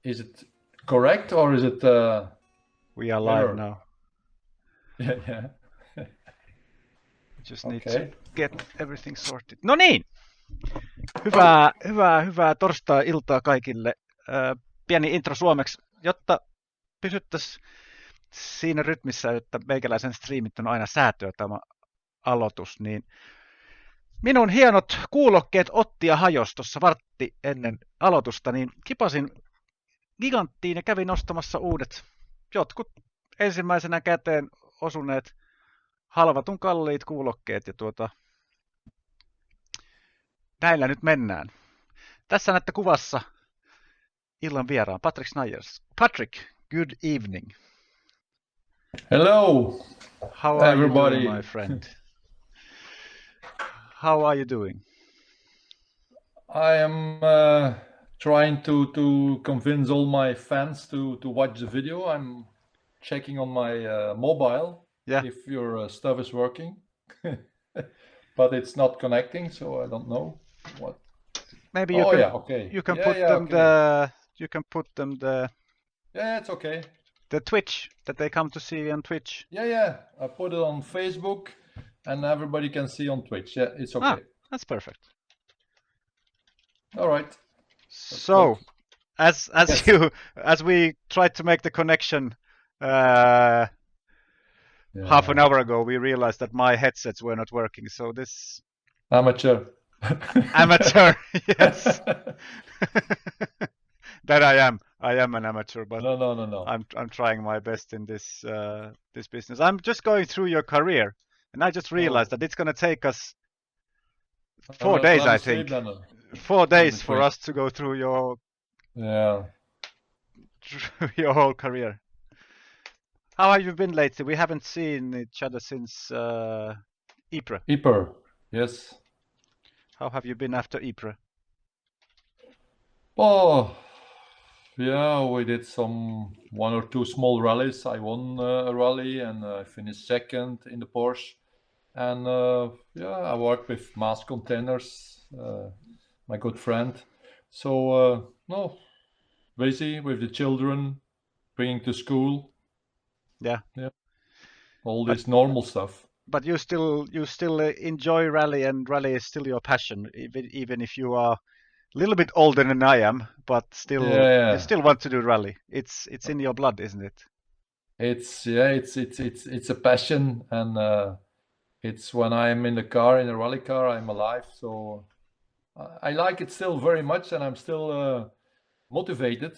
Is it correct or is it? We are live error? now. Yeah. Just need Okay. to get everything sorted. No niin! Hyvää torstai-iltaa kaikille. Pieni intro suomeksi, jotta pysyttäisiin siinä rytmissä, että meikäläisen striimit on aina säätöä tämä aloitus, niin minun hienot kuulokkeet otti ja hajosi tuossa vartti ennen aloitusta, niin kipasin Giganttiin ja kävin ostamassa uudet, jotkut ensimmäisenä käteen osuneet halvatun kalliit kuulokkeet ja näillä nyt mennään. Tässä näette kuvassa illan vieraan Patrick Snijers. Patrick, good evening. Hello, How are everybody. you doing, my friend? How are you doing? I am trying to convince all my fans to watch the video. I'm checking on my mobile if your stuff is working, but it's not connecting, so I don't know what. Maybe you can put them the. Yeah, it's okay. The Twitch that they come to see on Twitch. Yeah. I put it on Facebook, and everybody can see on Twitch. Yeah, it's okay. That's perfect. All right. So, as we tried to make the connection half an hour ago, we realized that my headsets were not working. So this amateur, yes. That I am an amateur, but no. I'm trying my best in this business. I'm just going through your career, and I just realized that it's going to take us 4 days, I think. 4 days for us to go through your whole career. How have you been lately? We haven't seen each other since Ypres. Ypres, yes. How have you been after Ypres? Oh, yeah, we did one or two small rallies. I won a rally and I finished second in the Porsche. And I worked with Mass Containers, my good friend. So busy with the children, bringing to school. Yeah. All this normal stuff. But you still enjoy rally, and rally is still your passion, even if you are a little bit older than I am, but still you still want to do rally. It's in your blood, isn't it? It's a passion, and it's when I'm in a rally car, I'm alive. So I like it still very much, and I'm still motivated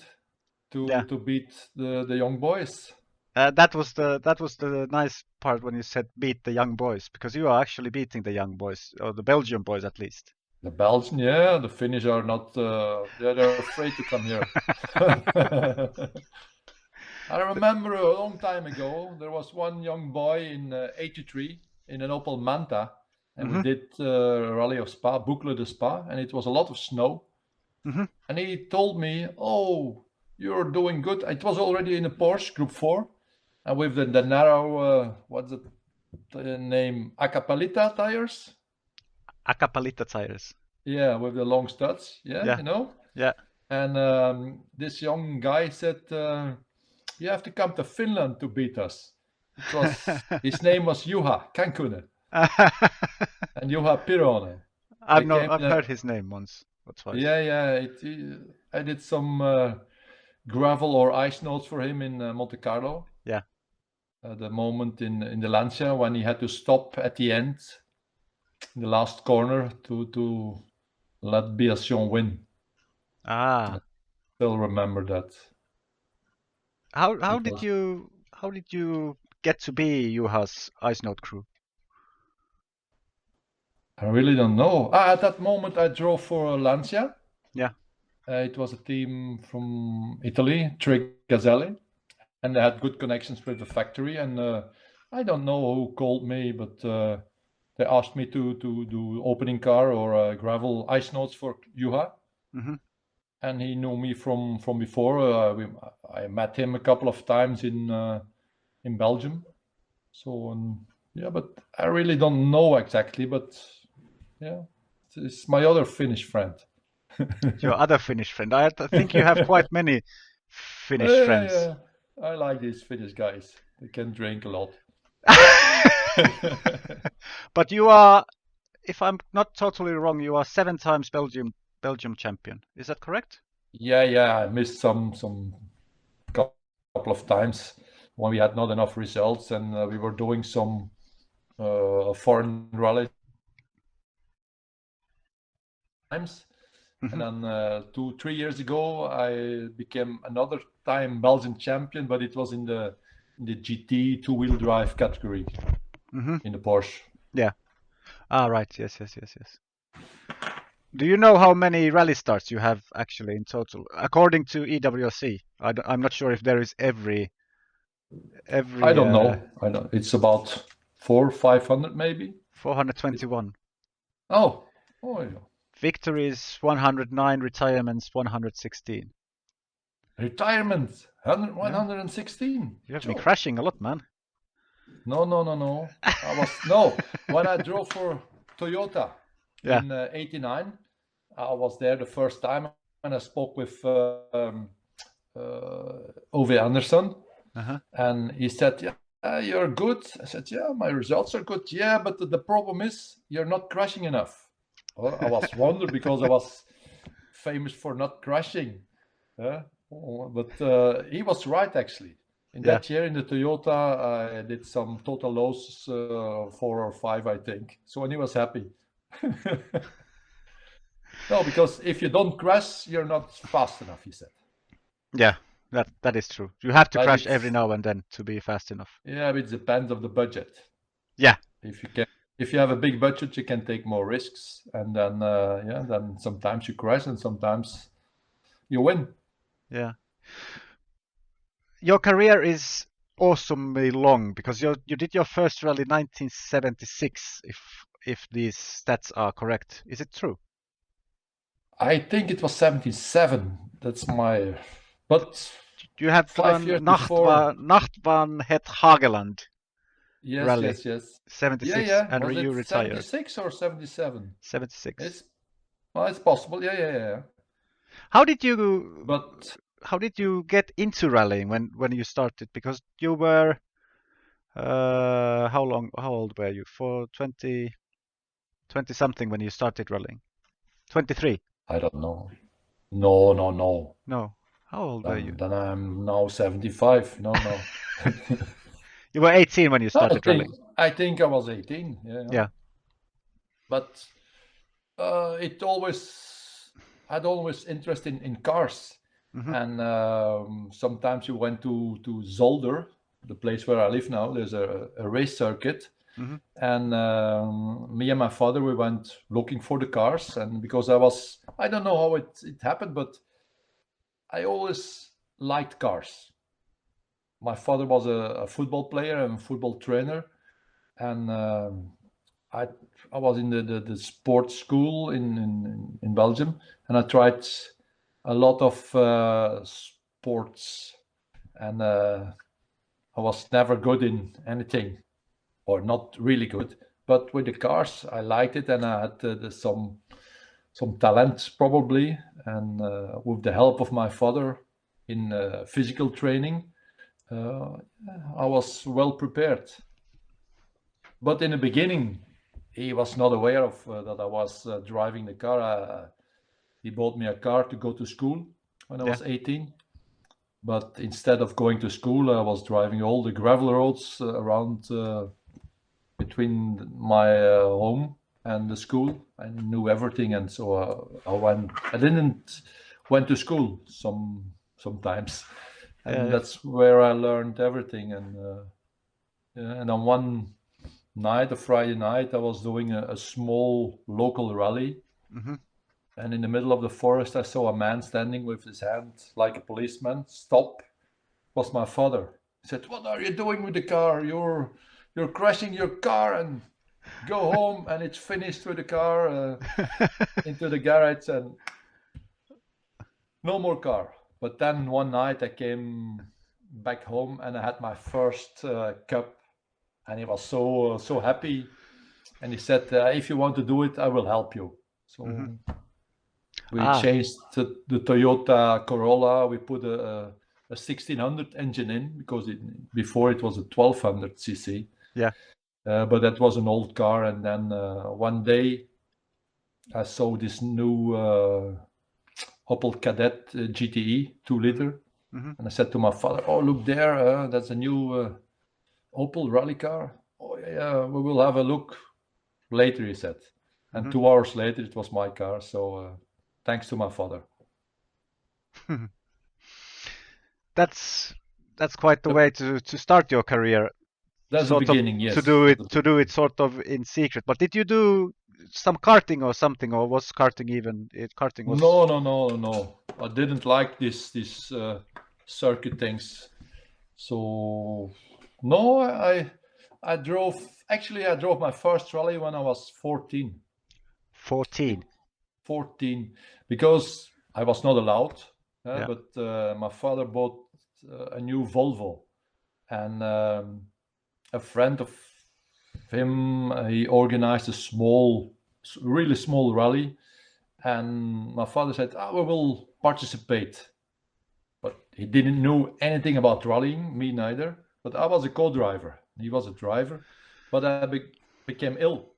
to beat the young boys. That was the nice part when you said beat the young boys, because you are actually beating the young boys, or the Belgian boys at least. The Belgian, the Finnish are not. They're afraid to come here. I remember a long time ago there was one young boy in '83 in an Opel Manta, and we did Rally of Spa, Boucle de Spa, and it was a lot of snow. And he told me, "Oh, you're doing good." It was already in a Porsche Group 4, and with the narrow, what's the name? Acapulita tires. Acapulita tires. Yeah, with the long studs. Yeah. You know. Yeah. And this young guy said, "You have to come to Finland to beat us." His name was Juha Kankkunen. And Juha Pironen. I've heard his name once or twice. Yeah. I did some gravel or ice notes for him in Monte Carlo. Yeah. The moment in the Lancia when he had to stop at the end, in the last corner, to let Biasson win. I still remember that. How did you get to be Juha's ice note crew? I really don't know. At that moment, I drove for Lancia. Yeah. It was a team from Italy, Tre Gazzelli, and they had good connections with the factory. And I don't know who called me, but they asked me to do opening car or gravel ice notes for Juha. And he knew me from before. I met him a couple of times in Belgium. So but I really don't know exactly. But it's my other Finnish friend. Your other Finnish friend. I think you have quite many Finnish friends. Yeah. I like these Finnish guys. They can drink a lot. But you are, if I'm not totally wrong, you are 7 times Belgium champion. Is that correct? Yeah. I missed some couple of times when we had not enough results, and we were doing some foreign rallies. Mhm. And then 2-3 years ago, I became another time Belgian champion, but it was in the GT two-wheel drive category in the Porsche. Yeah. Right. Yes. Do you know how many rally starts you have actually in total? According to EWC, I'm not sure if there is every. I don't know. It's about 400-500 maybe. 421. Oh, yeah. Victories 109, retirements 116. Retirement Yeah. 116. You have been crashing a lot, man. No. When I drove for Toyota in '89, I was there the first time, and I spoke with Ove Anderson, and he said, "Yeah, you're good." I said, "Yeah, my results are good. Yeah, but the problem is you're not crashing enough." Well, I was wondered because I was famous for not crashing. But he was right, actually. In that year in the Toyota, I did some total losses, 4 or 5, I think. So, and he was happy. No, because if you don't crash, you're not fast enough, he said. Yeah, that is true. You have to But crash every now and then to be fast enough. Yeah, but it depends on the budget. Yeah. If you have a big budget, you can take more risks, and then then sometimes you crash and sometimes you win. Yeah. Your career is awesomely long because you did your first rally 1976, if these stats are correct. Is it true? I think it was 77. That's my. But you have 5 years before. Nachtbaan het Hageland rally. Yes. 76, Yeah. and Was you it retired. 76 or 77? 76. It's possible. Yeah. How did you get into rallying when you started? Because you were how old were you? For 20 something when you started rallying? 23. I don't know. No. No. How old were you? Then I'm now 75. No. You were 18 when you started rallying. I think I was 18. Yeah. But it had always interest in cars. And sometimes you went to Zolder, the place where I live now. There's a race circuit. And me and my father, we went looking for the cars. And because I don't know how it happened, but I always liked cars. My father was a football player and football trainer. And I was in the sports school in Belgium, and I tried a lot of sports, and I was never good in anything, or not really good. But with the cars, I liked it, and I had some talent probably, and with the help of my father in physical training, I was well prepared. But in the beginning, he was not aware of that I was driving the car. He bought me a car to go to school when I was 18. But instead of going to school, I was driving all the gravel roads around between my home and the school. I knew everything, and so I didn't went to school sometimes, and that's where I learned everything. And on one night, a Friday night, I was doing a small local rally. And in the middle of the forest, I saw a man standing with his hand like a policeman. Stop. It was my father. He said, "What are you doing with the car? You're crashing your car, and go home." And it's finished with the car into the garage, and no more car. But then one night I came back home and I had my first cup, and he was so happy. And he said, "If you want to do it, I will help you." So we changed the Toyota Corolla. We put a a 1600 engine in, because before it was a 1200 cc. Yeah. But that was an old car, and then one day I saw this new Opel Kadett GTE 2-liter, Mm-hmm. and I said to my father, "Oh, look there, that's a new Opel rally car. Oh yeah, we will have a look later," he said. And Mm-hmm. 2 hours later, it was my car. So thanks to my father. That's quite the way to start your career. That's the Sort of beginning, yes. to do it sort of in secret. But did you do some karting or something, or was karting even? Karting was No. I didn't like this circuit things. So no, I drove. Actually, I drove my first rally when I was 14. 14. 14, because I was not allowed. Yeah. But my father bought a new Volvo, and a friend of him, he organized a really small rally, and my father said, "We will participate." But he didn't know anything about rallying, me neither. But I was a co-driver. He was a driver. But I became ill.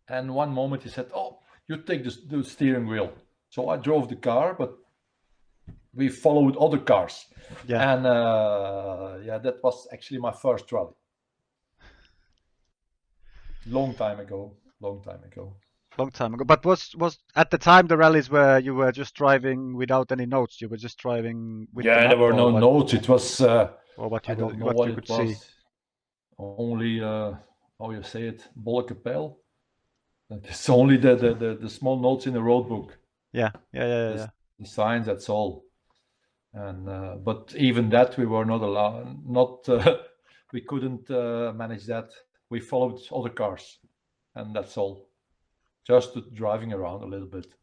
And one moment he said, "Oh, you take the steering wheel." So I drove the car, but we followed other cars. Yeah. And that was actually my first rally. Long time ago. Long time ago. But was at the time the rallies where you were just driving without any notes? You were just driving with the Yeah, map, there were or no what? notes. It was Or what I you don't know what what you it could see? was. Only how you say it, bollekepeil. It's only the small notes in the road book. Yeah. The signs, that's all. And but even that we were not allowed. Not we couldn't manage that. We followed other cars, and that's all. Just driving around a little bit.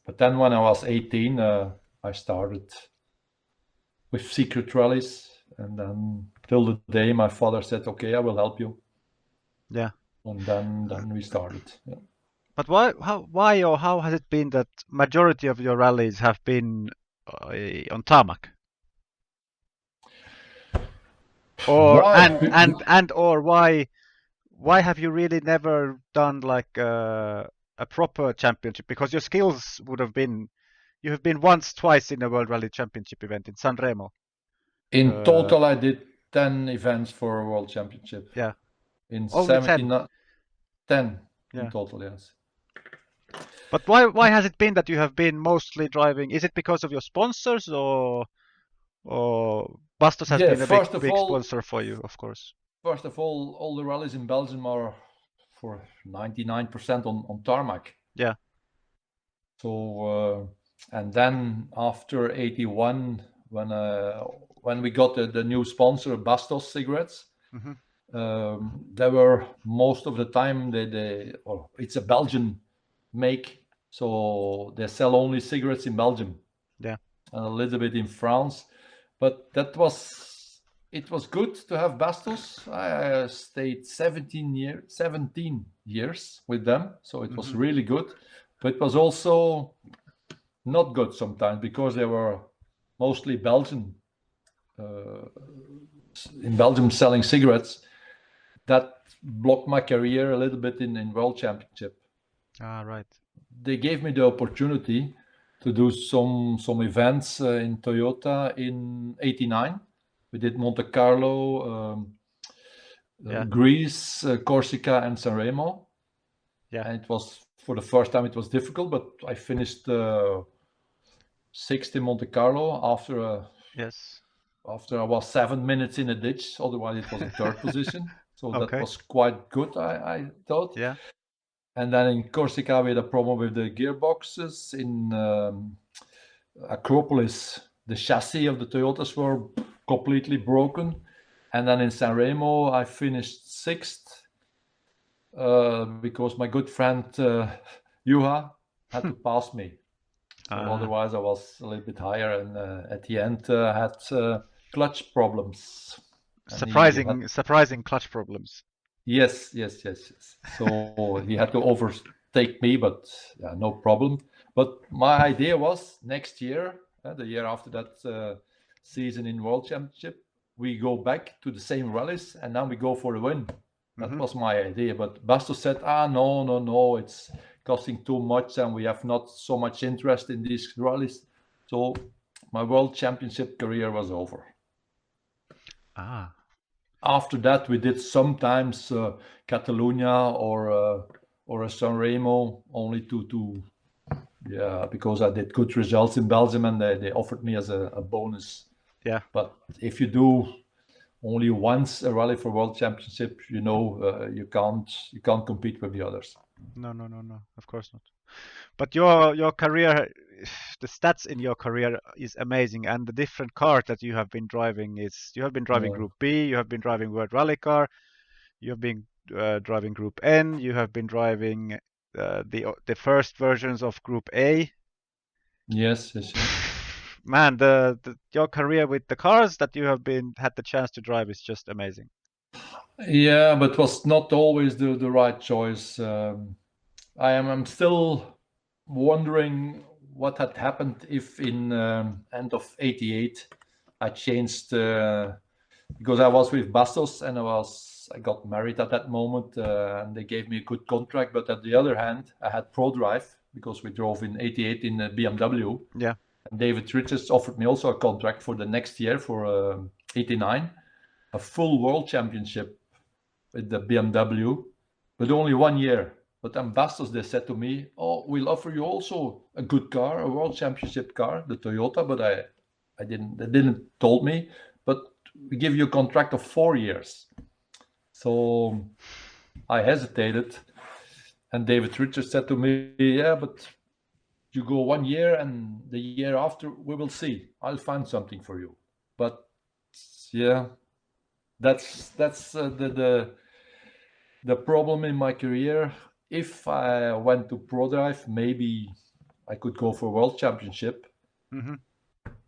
But then when I was 18, I started with secret rallies, and then till the day my father said, "Okay, I will help you." Yeah. And then we started. Yeah. But why or how has it been that majority of your rallies have been on tarmac? Or Why? or why have you really never done like a proper championship? Because your skills would have been, you have been once, twice in a World Rally Championship event in San Remo. In total, I did 10 events for a world championship. Yeah. In Only 17, 10 in Yeah. total, yes. But why has it been that you have been mostly driving? Is it because of your sponsors, or Bastos has Yeah, been a big sponsor for you, of course. First of all the rallies in Belgium are for 99% on tarmac. Yeah. So and then after 81, when we got the new sponsor, Bastos cigarettes, they were most of the time it's a Belgian make, so they sell only cigarettes in Belgium. Yeah. And a little bit in France, but it was good to have Bastos. I stayed 17 years with them, so it was really good. But it was also not good sometimes, because they were mostly Belgian, in Belgium selling cigarettes. That blocked my career a little bit in World Championship. Right. They gave me the opportunity to do some events in Toyota in '89. We did Monte Carlo, Greece, Corsica, and Sanremo. Yeah. And it was, for the first time, it was difficult, but I finished sixth in Monte Carlo after I was 7 minutes in a ditch. Otherwise, it was a third position. So that was quite good, I thought. Yeah. And then in Corsica, we had a problem with the gearboxes. In Acropolis, the chassis of the Toyotas were completely broken. And then in Sanremo, I finished sixth because my good friend Juha had to pass me. So otherwise, I was a little bit higher. And at the end, I had clutch problems. Surprising clutch problems. Yes. So he had to overtake me, but no problem. But my idea was next year, the year after that, season in World Championship, we go back to the same rallies and now we go for the win. That was my idea. But Bastos said, no, it's costing too much and we have not so much interest in these rallies. So my World Championship career was over. After that, we did sometimes Catalunya or a San Remo, only because I did good results in Belgium and they offered me as a bonus. Yeah. But if you do only once a rally for World Championship, you can't compete with the others. No, of course not. But your career, the stats in your career is amazing, and the different cars that you have been driving you have been driving Group B, you have been driving World Rally Car, you have been driving Group N, you have been driving the first versions of Group A. Yes. Man, your career with the cars that you have had the chance to drive is just amazing. Yeah, but was not always the right choice. I'm still wondering what had happened if in end of '88 I changed because I was with Bastos and I got married at that moment and they gave me a good contract. But at the other hand, I had ProDrive because we drove in '88 in a BMW. Yeah. And David Richards offered me also a contract for the next year for '89, a full World Championship with the BMW, but only 1 year. But Bastos, they said to me, "Oh, we'll offer you also a good car, a World Championship car, the Toyota." But they didn't told me. But we give you a contract of 4 years. So I hesitated, and David Richards said to me, "Yeah, but you go 1 year, and the year after we will see. I'll find something for you." But yeah, that's the problem in my career. If I went to ProDrive, maybe I could go for World Championship.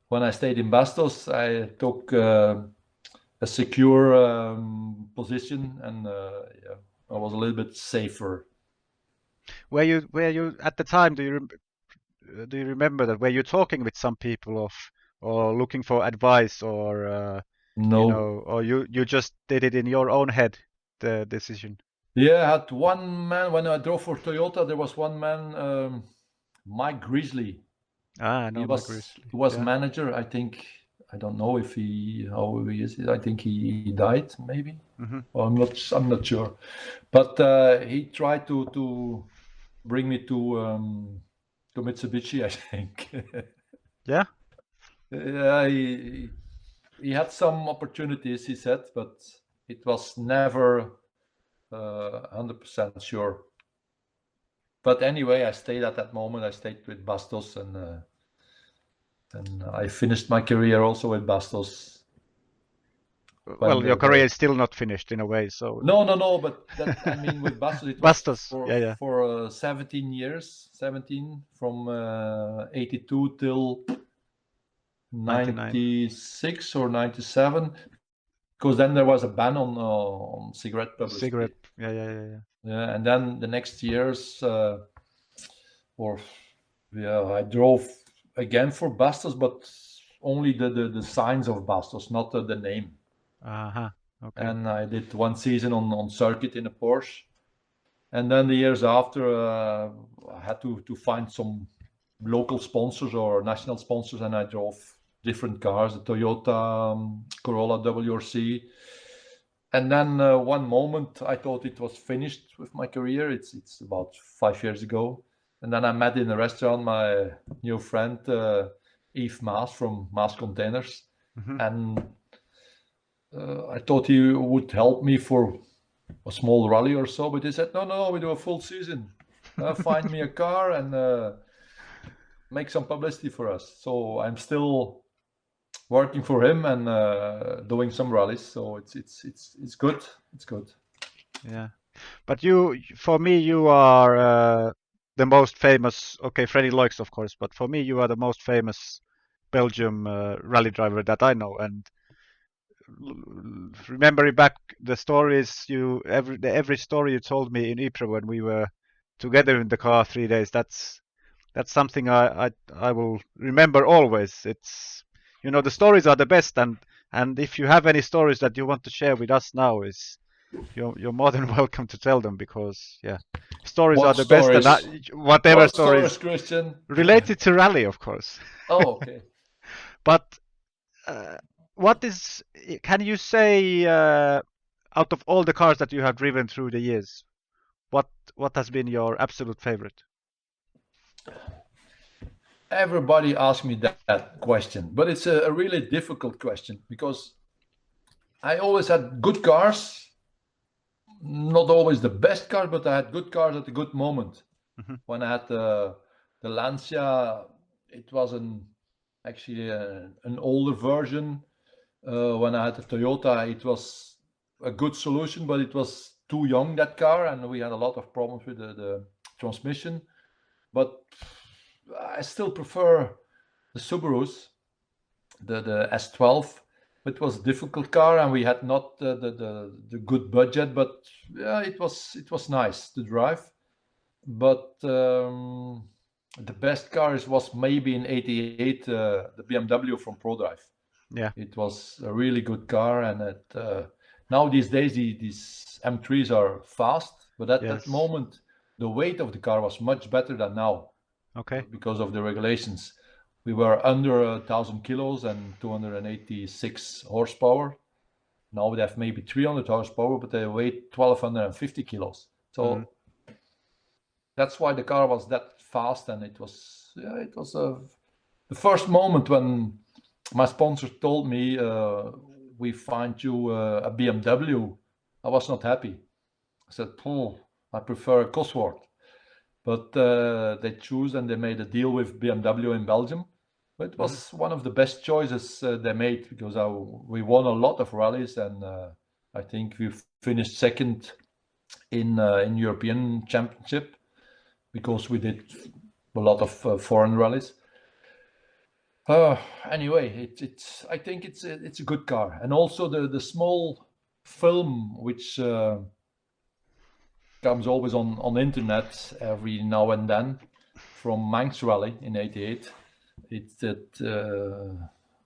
When I stayed in Bastos, I took a secure position, and I was a little bit safer. Were you at the time? Do you remember that? Were you talking with some people or looking for advice, or No. or you just did it in your own head, the decision? Yeah, I had one man when I drove for Toyota. There was one man, Mike Grizzly. I know Mike Grizzly. He was manager. I think I don't know if how he is. I think he died maybe. Well, I'm not sure, but he tried to bring me to Mitsubishi, I think. Yeah. Yeah, he had some opportunities, he said, but it was never 100% sure. But anyway, I stayed at that moment. I stayed with Bastos, and I finished my career also with Bastos. Well, your career is still not finished in a way, so. No. But I mean, with Bastos, it was for 17 years, 17 from 82 till 96 or 97, because then there was a ban on cigarette publicity. Yeah. Yeah, and then the next years, I drove again for Bastos, but only the signs of Bastos, not the name. Okay. And I did one season on circuit in a Porsche, and then the years after, I had to find some local sponsors or national sponsors, and I drove different cars, the Toyota Corolla WRC. And then one moment I thought it was finished with my career. It's about 5 years ago. And then I met in a restaurant my new friend, Yves Maas from Maas Containers. And I thought he would help me for a small rally or so. But he said, no, we do a full season. Find me a car and make some publicity for us. So I'm still working for him and doing some rallies, so it's good. It's good. Yeah, but for me, you are the most famous. Okay, Freddie Loix, of course, but for me, you are the most famous Belgium rally driver that I know. And remembering back the stories every story you told me in Ypres when we were together in the car 3 days, that's something I will remember always. the stories are the best, and if you have any stories that you want to share with us now, you're more than welcome to tell them, because stories are What the best, and stories? whatever What stories, stories Christian? related to rally, of course. Oh, okay. But uh, can you say, out of all the cars that you have driven through the years, what has been your absolute favorite? Everybody asks me that question, but it's a really difficult question because I always had good cars, not always the best cars, but I had good cars at a good moment. Mhm. When I had the Lancia, it was actually an older version. When I had the Toyota, it was a good solution, but it was too young, that car, and we had a lot of problems with the transmission. But I still prefer the Subarus, the S12. It was a difficult car, and we had not the good budget, but yeah, it was nice to drive. But the best cars was maybe in '88 the BMW from ProDrive. Yeah. It was a really good car, and now these days these M3s are fast, but at that Yes. moment the weight of the car was much better than now Okay. because of the regulations. We were under 1,000 kilos and 286 horsepower. Now they have maybe 300 horsepower, but they weigh 1,250 kilos. So that's why the car was that fast, and it was the first moment when my sponsor told me, we find you a BMW. I was not happy. I said, I prefer a Cosworth. But they choose and they made a deal with BMW in Belgium. But it was one of the best choices they made, because we won a lot of rallies, and I think we finished second in European Championship, because we did a lot of foreign rallies. Anyway, I think it's a good car, and also the small film which comes always on internet every now and then from Manx Rally in '88. It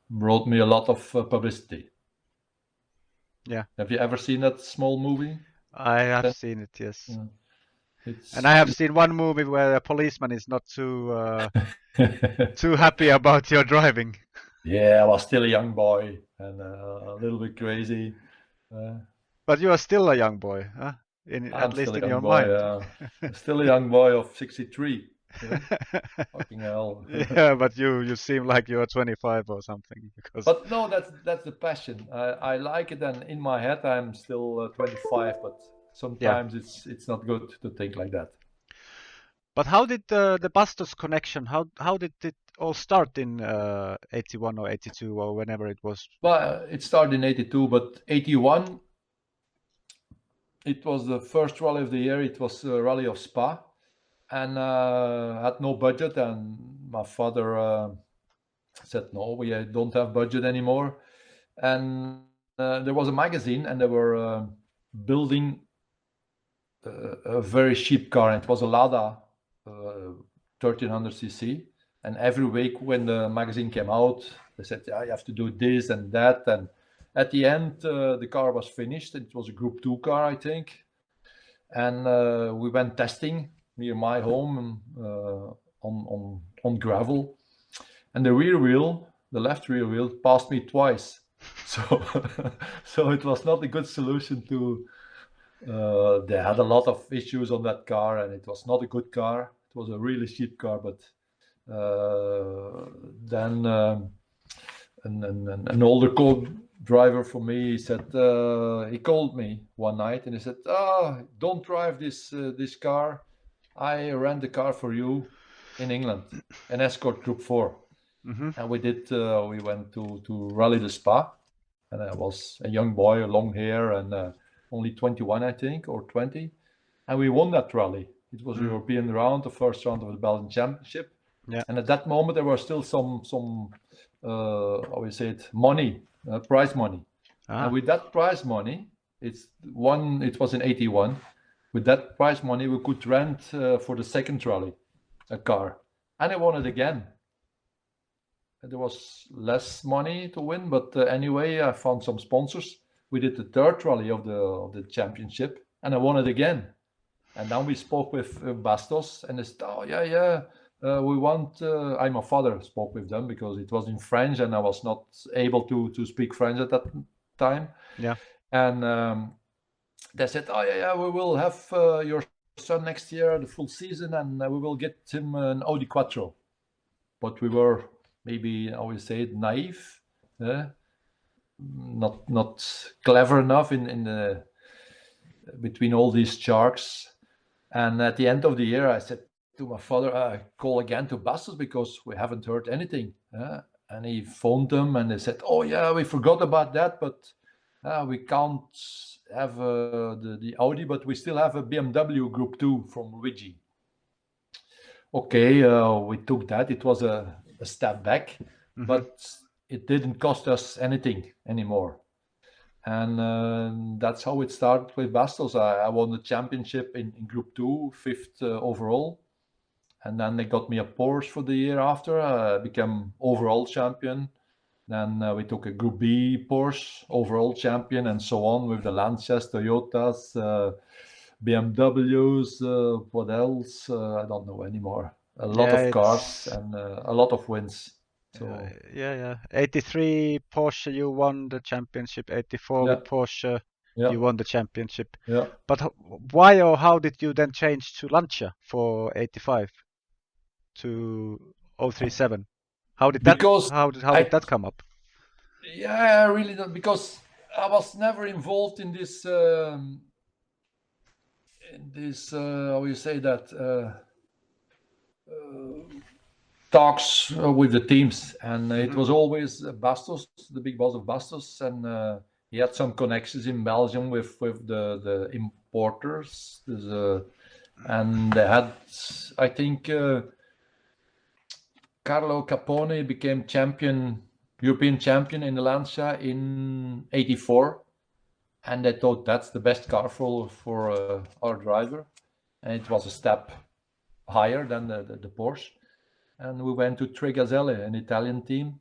brought me a lot of publicity. Yeah. Have you ever seen that small movie? I have seen it, yes. It's And I have seen one movie where a policeman is not too happy about your driving. Yeah, I was still a young boy and a little bit crazy. But you are still a young boy, huh? At I'm least still a in young your boy. mind. Still a young boy of 63. Yeah? Fucking hell. Yeah, but you seem like you are 25 or something, because But no, that's the passion. I like it, and in my head I'm still 25. But yeah. sometimes it's not good to think like that. But how did the Bastos connection? How did it all start in 81 or 82 or whenever it was? Well, it started in '82, but '81 it was the first rally of the year. It was a rally of Spa, and had no budget. And my father said, "No, we don't have budget anymore." And there was a magazine, and they were building a very cheap car. And it was a Lada 1300cc. And every week when the magazine came out, they said, "Yeah, you have to do this and that." And at the end, the car was finished. It was a Group 2 car, I think. And we went testing near my home on gravel. And the rear wheel, the left rear wheel, passed me twice. So, so it was not a good solution to. They had a lot of issues on that car, and it was not a good car. It was a really cheap car, but then an older co-driver for me, he said, he called me one night and he said, don't drive this car. I rent the car for you in England, an Escort Group 4. And we went to Rally the Spa, and I was a young boy, long hair, and only 21, I think, or 20. And we won that rally. It was a European round, the first round of the Belgian Championship. Yeah. And at that moment, there was still some how we say it, money, prize money. And with that prize money, it was in '81. With that prize money, we could rent for the second rally a car. And I won it again. There was less money to win, but anyway, I found some sponsors. We did the third rally of the championship, and I won it again. And then we spoke with Bastos, and they said, "Oh yeah, we want." My father spoke with them because it was in French, and I was not able to speak French at that time. Yeah. And they said, "Oh yeah, we will have your son next year, the full season, and we will get him an Audi Quattro." But we were maybe, I would say, naive, not clever enough in the between all these sharks. And at the end of the year, I said to my father, I call again to Bastos because we haven't heard anything. And he phoned them, and they said, "Oh yeah, we forgot about that, but we can't have the Audi, but we still have a BMW Group 2 from Luigi." Okay, we took that. It was a step back, but it didn't cost us anything anymore. And that's how it started with Bastos. I won the championship in Group 2, fifth overall. And then they got me a Porsche for the year after. I became overall champion. Then we took a Group B Porsche, overall champion, and so on with the Lancias, Toyotas, BMWs, what else? I don't know anymore. A lot of cars and a lot of wins. So yeah. 83 Porsche, you won the championship. 84 with Porsche, you won the championship. Yeah. But why or how did you then change to Lancia for 85 to 037? How did that? How did that come up? Yeah, I really don't, because I was never involved in this. How you say that? Talks with the teams, and it was always Bastos, the big boss of Bastos, and he had some connections in Belgium with the importers. And they had, I think, Carlo Capone became European champion in the Lancia in '84, and they thought that's the best car for our driver, and it was a step higher than the Porsche. And we went to Tregaselle, an Italian team.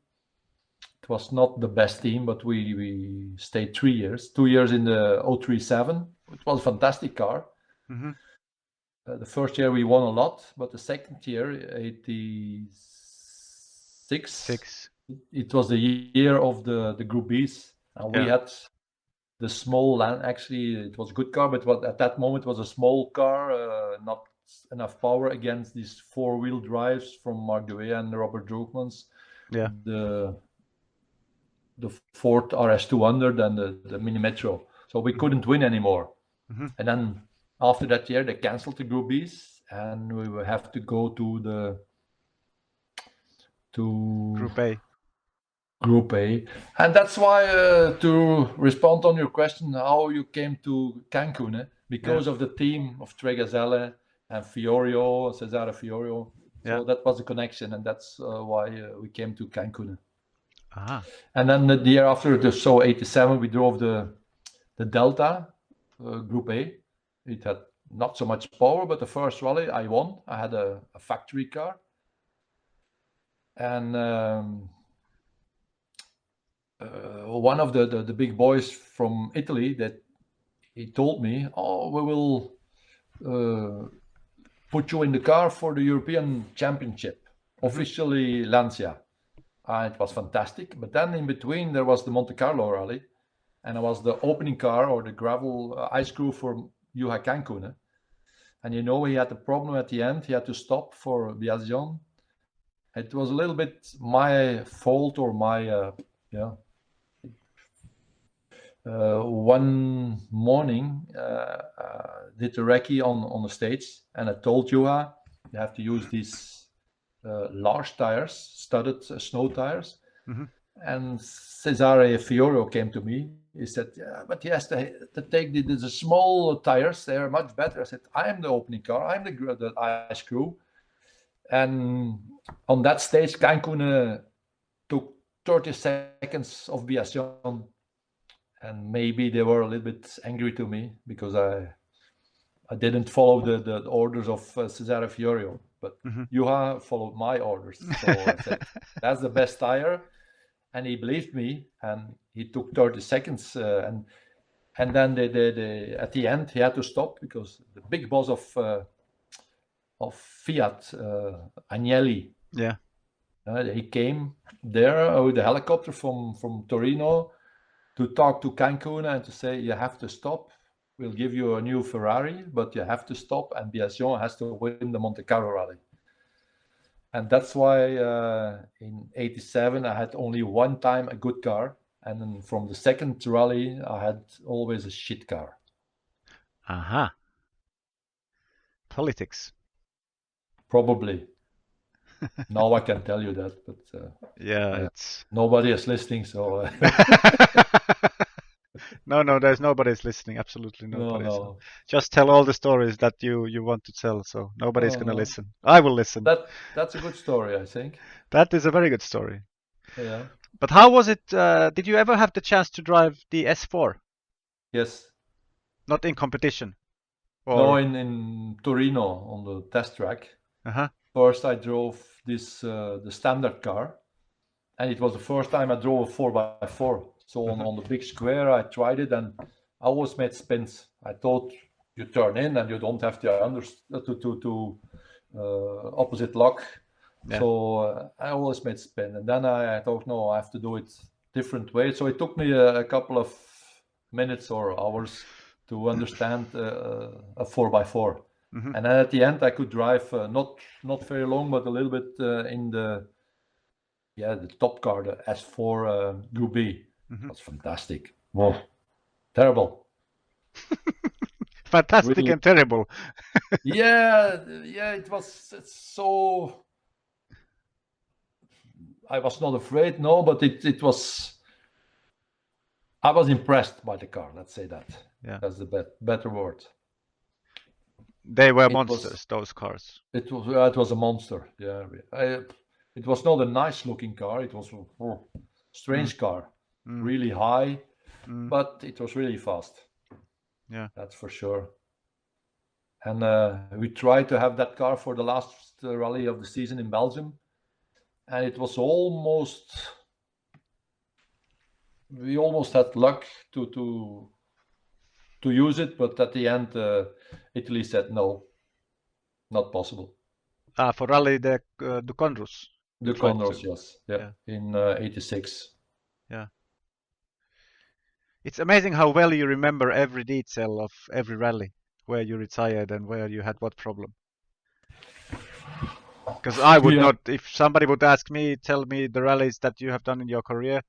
It was not the best team, but we stayed 3 years. 2 years in the 037. It was a fantastic car. The first year we won a lot, but the second year, 86, it was the year of the Group Bs. And we had the small land. Actually, it was a good car, but at that moment it was a small car, not enough power against these four-wheel drives from Mark Dewey and Robert Droogmans. Yeah. The Ford RS200 and the Mini Metro. So we couldn't win anymore. And then after that year, they canceled the Group Bs, and we will have to go to Group A. And that's why, to respond on your question, how you came to Cancun, because of the team of Tregaselle and Fiorio, Cesare Fiorio. So that was a connection, and that's why we came to Cancun. And then the year after, so 87, we drove the Delta Group A. It had not so much power, but the first rally I won. I had a factory car. And one of the big boys from Italy, that he told me, "Oh, we will put you in the car for the European Championship, officially Lancia." It was fantastic. But then in between there was the Monte Carlo rally, and I was the opening car or the gravel ice crew for Juha Cancun. And he had a problem at the end. He had to stop for Biasion. It was a little bit my fault, or my one morning did the recce on the stage, and I told Juha, you have to use these large tires, studded snow tires. And Cesare Fiorio came to me. He said, "Yeah, but he has to take the small tires. They are much better." I said, "I am the opening car. I'm the ice crew." And on that stage, Cancun took 30 seconds of Biasion, and maybe they were a little bit angry to me because I didn't follow the orders of Cesare Fiorio, but Mm-hmm. Juha followed my orders. So I said, that's the best tire. And he believed me, and he took 30 seconds. And then they at the end, he had to stop because the big boss of Fiat, Agnelli, Yeah. he came there with a helicopter from Torino to talk to Cancun and to say, you have to stop. We'll give you a new Ferrari, but you have to stop, and Biaggion has to win the Monte Carlo rally. And that's why in '87 I had only one time a good car, and then from the second rally I had always a shit car. Aha. Politics. Probably. Now I can tell you that, but Yeah, it's nobody is listening, so no, there's nobody's listening. Absolutely nobody. So no. just tell all the stories that you want to tell. So nobody's gonna No. listen. I will listen. That's a good story, I think. That is a very good story. Yeah. But how was it? Did you ever have the chance to drive the S4? Yes. Not in competition. No, Or in Torino on the test track. uh-huh. First I drove this the standard car, and it was the first time I drove a 4x4. So on the big square I tried it, and I always made spins. I thought you turn in and you don't have to opposite lock. Yeah. So I always made spin, and then I thought, no, I have to do it different way. So it took me a couple of minutes or hours to understand a 4x4. Mhm. And then at the end I could drive not very long, but a little bit in the top car, the S4 Group B. Mhm. That's fantastic. Whoa, terrible. Fantastic Really. and terrible. Yeah, it's so. I was not afraid, no, but it was. I was impressed by the car. Let's say that. Yeah. That's the better word. They were It monsters, those cars. It was a monster. Yeah, it was not a nice looking car. It was a strange car, really high, but it was really fast. Yeah. That's for sure. And we tried to have that car for the last rally of the season in Belgium, and it was we almost had luck to use it, but at the end Italy said no, not possible. For Rally the Conrus. The Conros, yes, yeah, in '86. Yeah. It's amazing how well you remember every detail of every rally, where you retired and where you had what problem. Because I would not, if somebody would ask me, tell me the rallies that you have done in your career,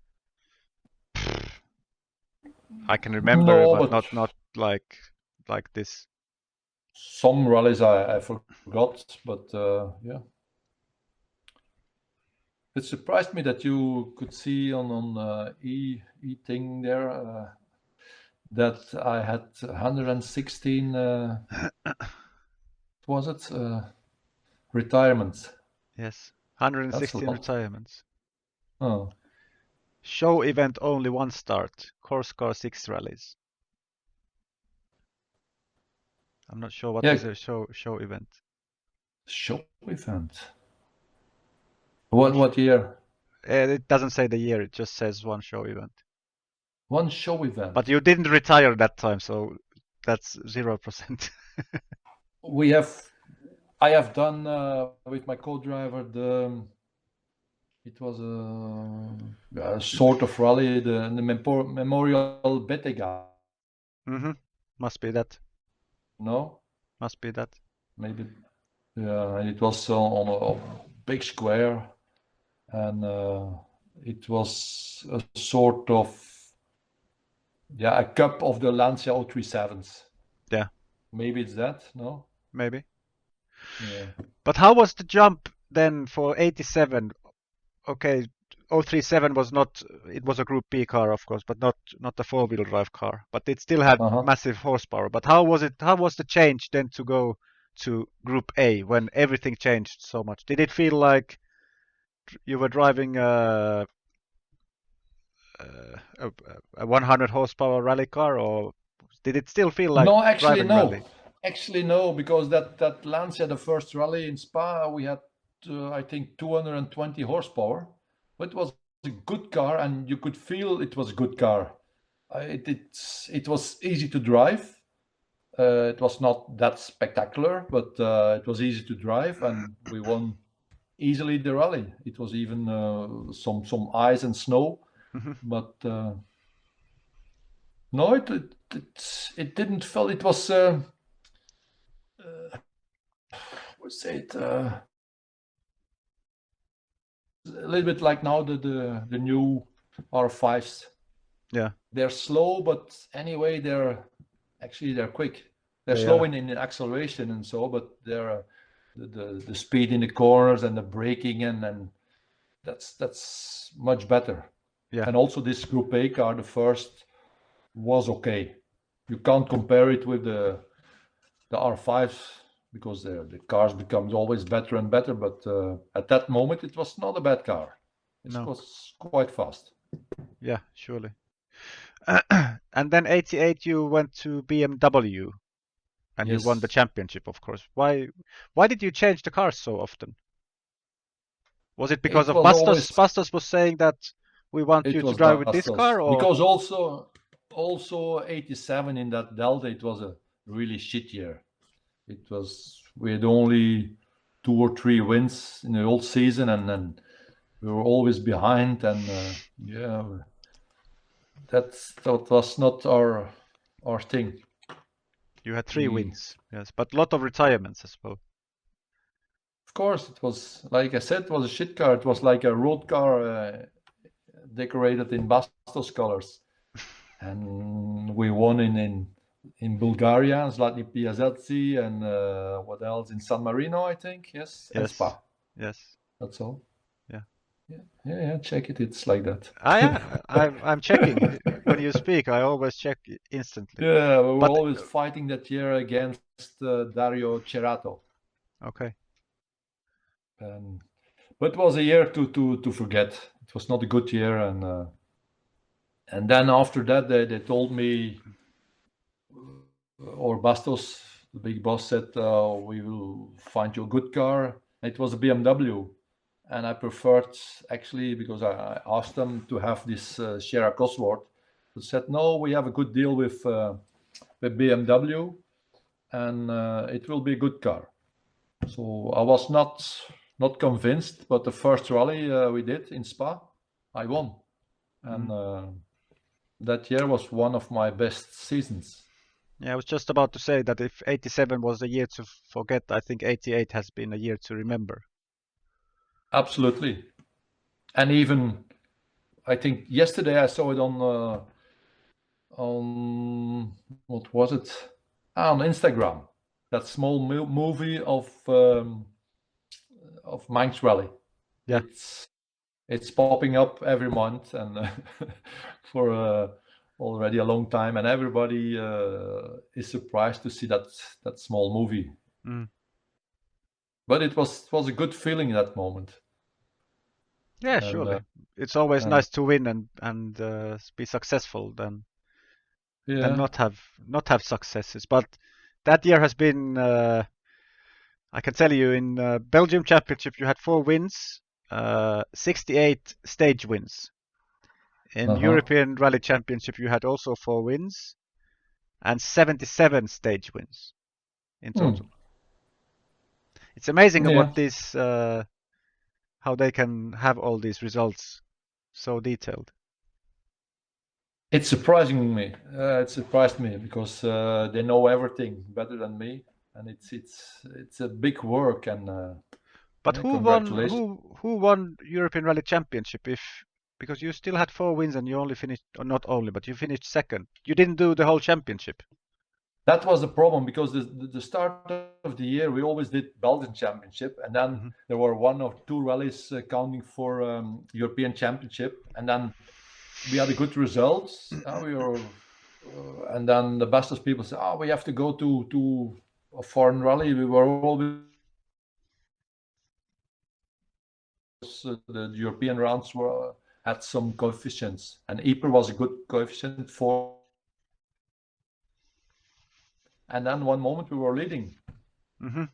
I can remember, No, but but not like this. some rallies I forgot, but yeah. It surprised me that you could see on e thing there that I had 116 was it retirements. Yes, That's a 116 lot. retirements. Oh, Show event only one start. Course car 6 rallies. I'm not sure what is a show event. Show event. What year? It doesn't say the year. It just says one show event. One show event. But you didn't retire that time, so that's 0%. I have done with my co-driver it was a sort of rally, the Memorial Bettega. Mm-hmm. Must be that. No? Must be that. Maybe. Yeah, and it was on a big square, and it was a sort of a cup of the Lancia 037s. Yeah. Maybe it's that, no? Maybe. Yeah. But how was the jump then for 87? Okay, 037 was not, it was a Group B car, of course, but not a four-wheel drive car. But it still had massive horsepower. But how was the change then to go to Group A when everything changed so much? Did it feel like you were driving a 100 horsepower rally car, or did it still feel like No, actually, driving no. rally? Actually, no, because that Lancia, the first rally in Spa, we had I think 220 horsepower, but it was a good car, and you could feel it was a good car. It was easy to drive. It was not that spectacular, but it was easy to drive, and we won easily the rally. It was even some ice and snow, but no, it didn't feel. It was what's it? A little bit like now the new R5s. Yeah, They're slow, but anyway, they're quick. They're they slow are. in acceleration and so, but they're the speed in the corners and the braking and that's much better. Yeah, And also this Group A car, the first was okay. You can't compare it with the R5s because the cars becomes always better and better. But at that moment, it was not a bad car. It no, was quite fast. yeah, surely. And then 88 you went to BMW and you won the Yes, championship, of course. Why did you change the cars so often? Was it because it of was Bastos? always Bastos was saying that we want it you to was drive with this Bastos car, or because also 87 in that Delta, it was a really shit year. It was we had only 2 or 3 wins in the whole season, and then we were always behind. And yeah, that was not our thing. you had 3 We wins? Yes, but a lot of retirements as well. Of course, it was like I said, it was a shit car. It was like a road car decorated in Bastos colors, and we won in Bulgaria, Zlatni Piazzetsi, and what else in San Marino, I think. Yes, and Yes, Spa. yes, That's all. yeah. Yeah, yeah, yeah. Check it. It's like that. Yeah, I'm checking. When you speak, I always check instantly. Yeah, we were But always fighting that year against Dario Cerato. okay, Um, but it was a year to forget. It was not a good year, and then after that they told me, or Bastos, the big boss, said, we will find you a good car. It was a BMW, and I preferred, actually, because I asked them to have this Sierra Cosworth. They said no, we have a good deal with BMW, and it will be a good car. So I was not convinced, but the first rally we did in Spa, I won, and that year was one of my best seasons. yeah, I was just about to say that if 87 was a year to forget, I think 88 has been a year to remember. Absolutely, and even I think yesterday I saw it on what was it? On Instagram. That small movie of Manx Rally. Yeah, It's popping up every month, and for already a long time, and everybody is surprised to see that small movie. mm. But it was a good feeling in that moment, Yeah, and surely. It's always and nice to win and be successful than yeah, not have successes. But that year has been, I can tell you, in Belgium Championship you had 4 wins, 68 stage wins. In uh-huh. European Rally Championship you had also 4 wins and 77 stage wins in Hmm. total. It's amazing Yeah. what this, how they can have all these results so detailed. It's surprising me. It surprised me because they know everything better than me, and it's a big work. And But yeah, who won? congratulations. Who won European Rally Championship? If because you still had 4 wins and you only finished, or not only, but you finished second. You didn't do the whole championship. That was the problem because the start of the year we always did Belgian Championship, and then Hmm. there were 1 or 2 rallies counting for European Championship, and then we had a good results. We were, and then the best of people said, "Oh, we have to go to a foreign rally." We were always the European rounds were had some coefficients, and Ypres was a good coefficient for. and then one moment we were leading. Mm-hmm.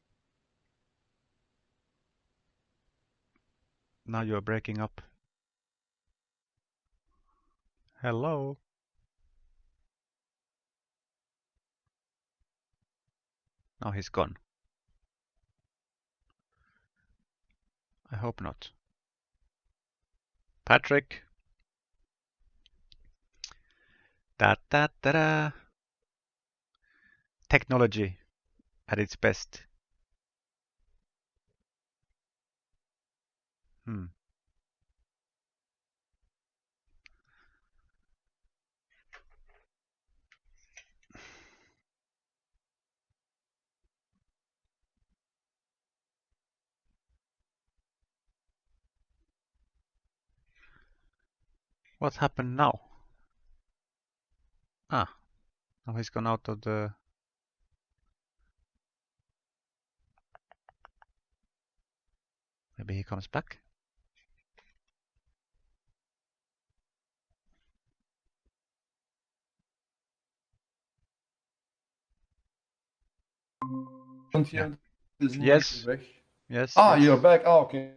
Now you're breaking up. Hello. Now he's gone. I hope not. Patrick. Da da da da. Technology at its best. Hmm. What happened now? Ah, now he's gone out of the... Maybe he comes back? Don't Yeah. hear this Yes. weg. Yes. Ah, yes. you're back. Oh, okay.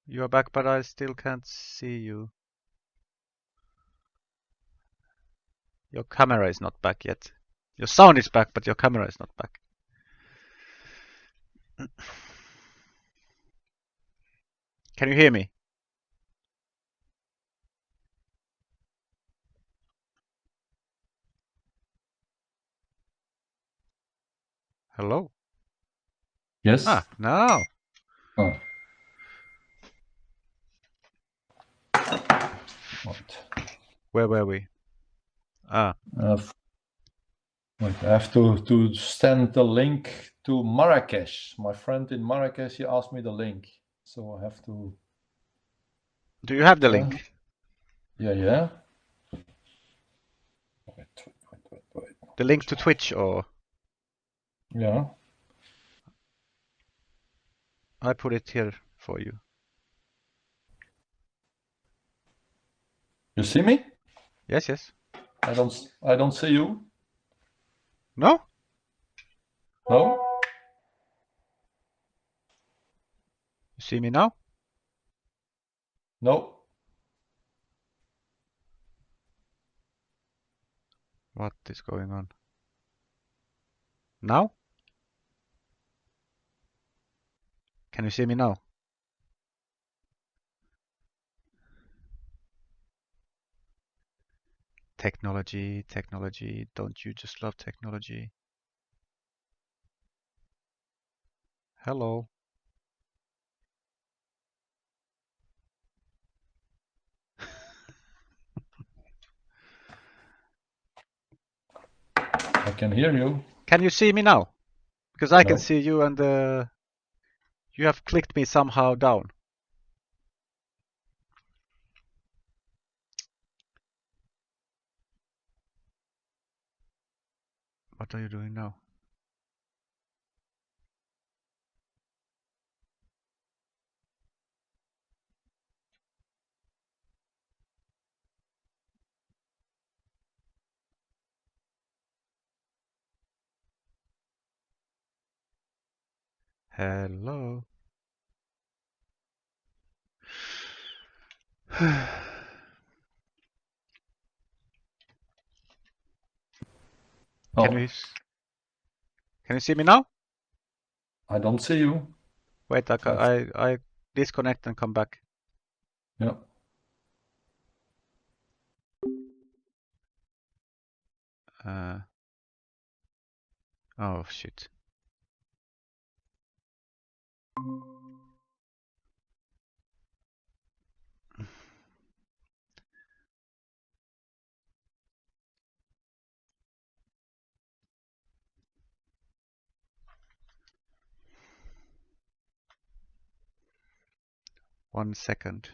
You are back, but I still can't see you. Your camera is not back yet. Your sound is back, but your camera is not back. Can you hear me? Hello? Yes. Ah, now. Oh. What? Where were we? Ah, Wait, I have to send the link to Marrakesh. My friend in Marrakesh, he asked me the link, so I have to. do you have the link? Yeah. Wait. The link to Twitch or? Yeah. I put it here for you. You see me? Yes, yes. I don't see you. No? No? You see me now? No. What is going on? Now? Can you see me now? Technology, technology. Don't you just love technology? Hello. I can hear you. Can you see me now? Because I can No. see you and you have clicked me somehow down. What are you doing now? Hello. Can Oh, you see me now? I don't see you. Wait, I disconnect and come back. Yeah. Oh shit. One second.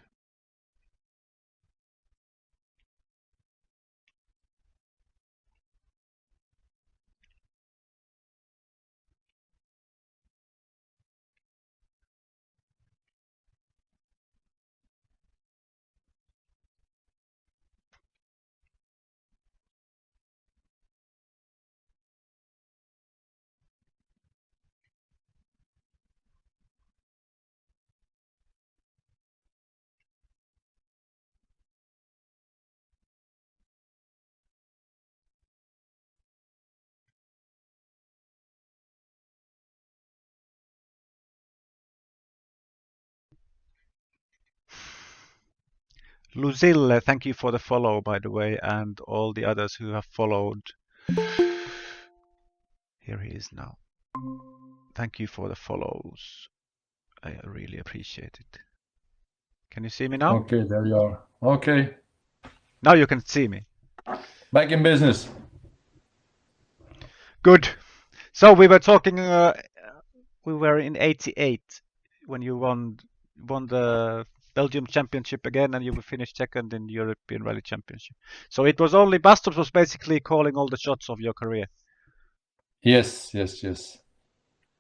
Lucille, thank you for the follow, by the way, and all the others who have followed. Here he is now. Thank you for the follows. I really appreciate it. Can you see me now? Okay, there you are. Okay, Now you can see me. back in business. Good. So we were talking. We were in '88 when you won the Belgium Championship again, and you finished second in the European Rally Championship. So it was only Bastos was basically calling all the shots of your career. Yes, yes, yes.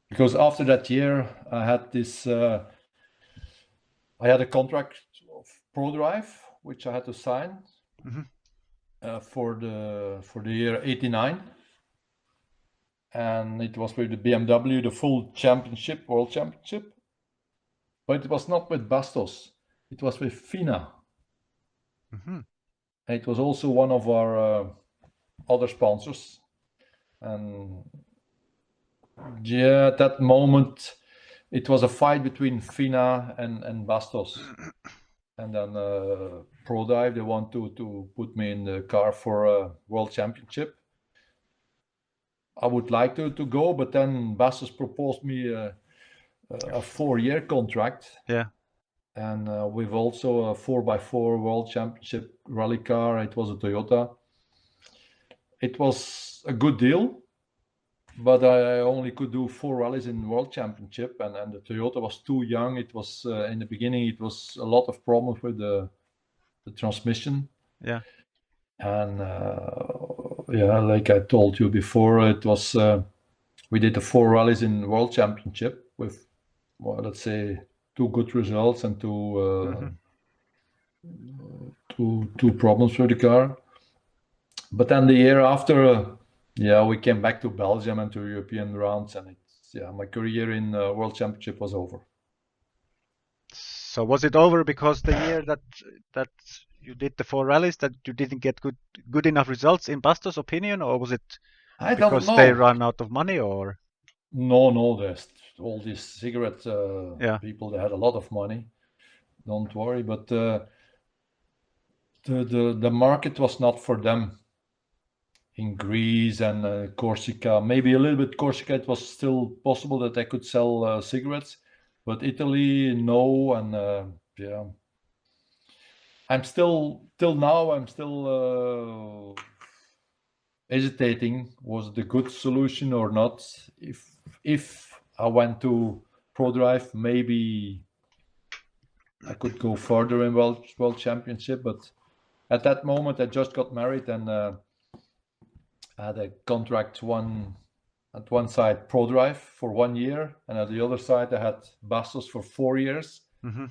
Because after that year, I had this. I had a contract of ProDrive, which I had to sign for the year '89, and it was with the BMW, the full championship, world championship. But it was not with Bastos; it was with FINA. And it was also one of our other sponsors. And yeah, at that moment, it was a fight between FINA and Bastos. And then ProDrive, they want to put me in the car for a world championship. I would like to go, but then Bastos proposed me a 4-year contract. Yeah. And with also a 4x4 world championship rally car. It was a Toyota. It was a good deal, but I only could do 4 rallies in world championship, and the Toyota was too young. It was in the beginning, it was a lot of problems with the transmission. Yeah. And yeah, like I told you before, it was we did the 4 rallies in world championship with, well, let's say 2 good results and two problems with the car. But then the year after, yeah, we came back to Belgium and to European rounds, and my career in world championship was over. So was it over because the year that you did the 4 rallies that you didn't get good enough results in Bastos' opinion, or was it I because don't they know. ran out of money, or? No, there's all these cigarette Yeah. people. They had a lot of money. Don't worry, but the market was not for them. In Greece and Corsica, maybe a little bit Corsica, it was still possible that they could sell cigarettes, but Italy, no. And yeah, I'm still till now. I'm still hesitating. Was it a good solution or not? If I went to ProDrive, maybe I could go further in world championship. But at that moment, I just got married and I had a contract at one side ProDrive for 1 year, and at the other side I had Bastos for 4 years,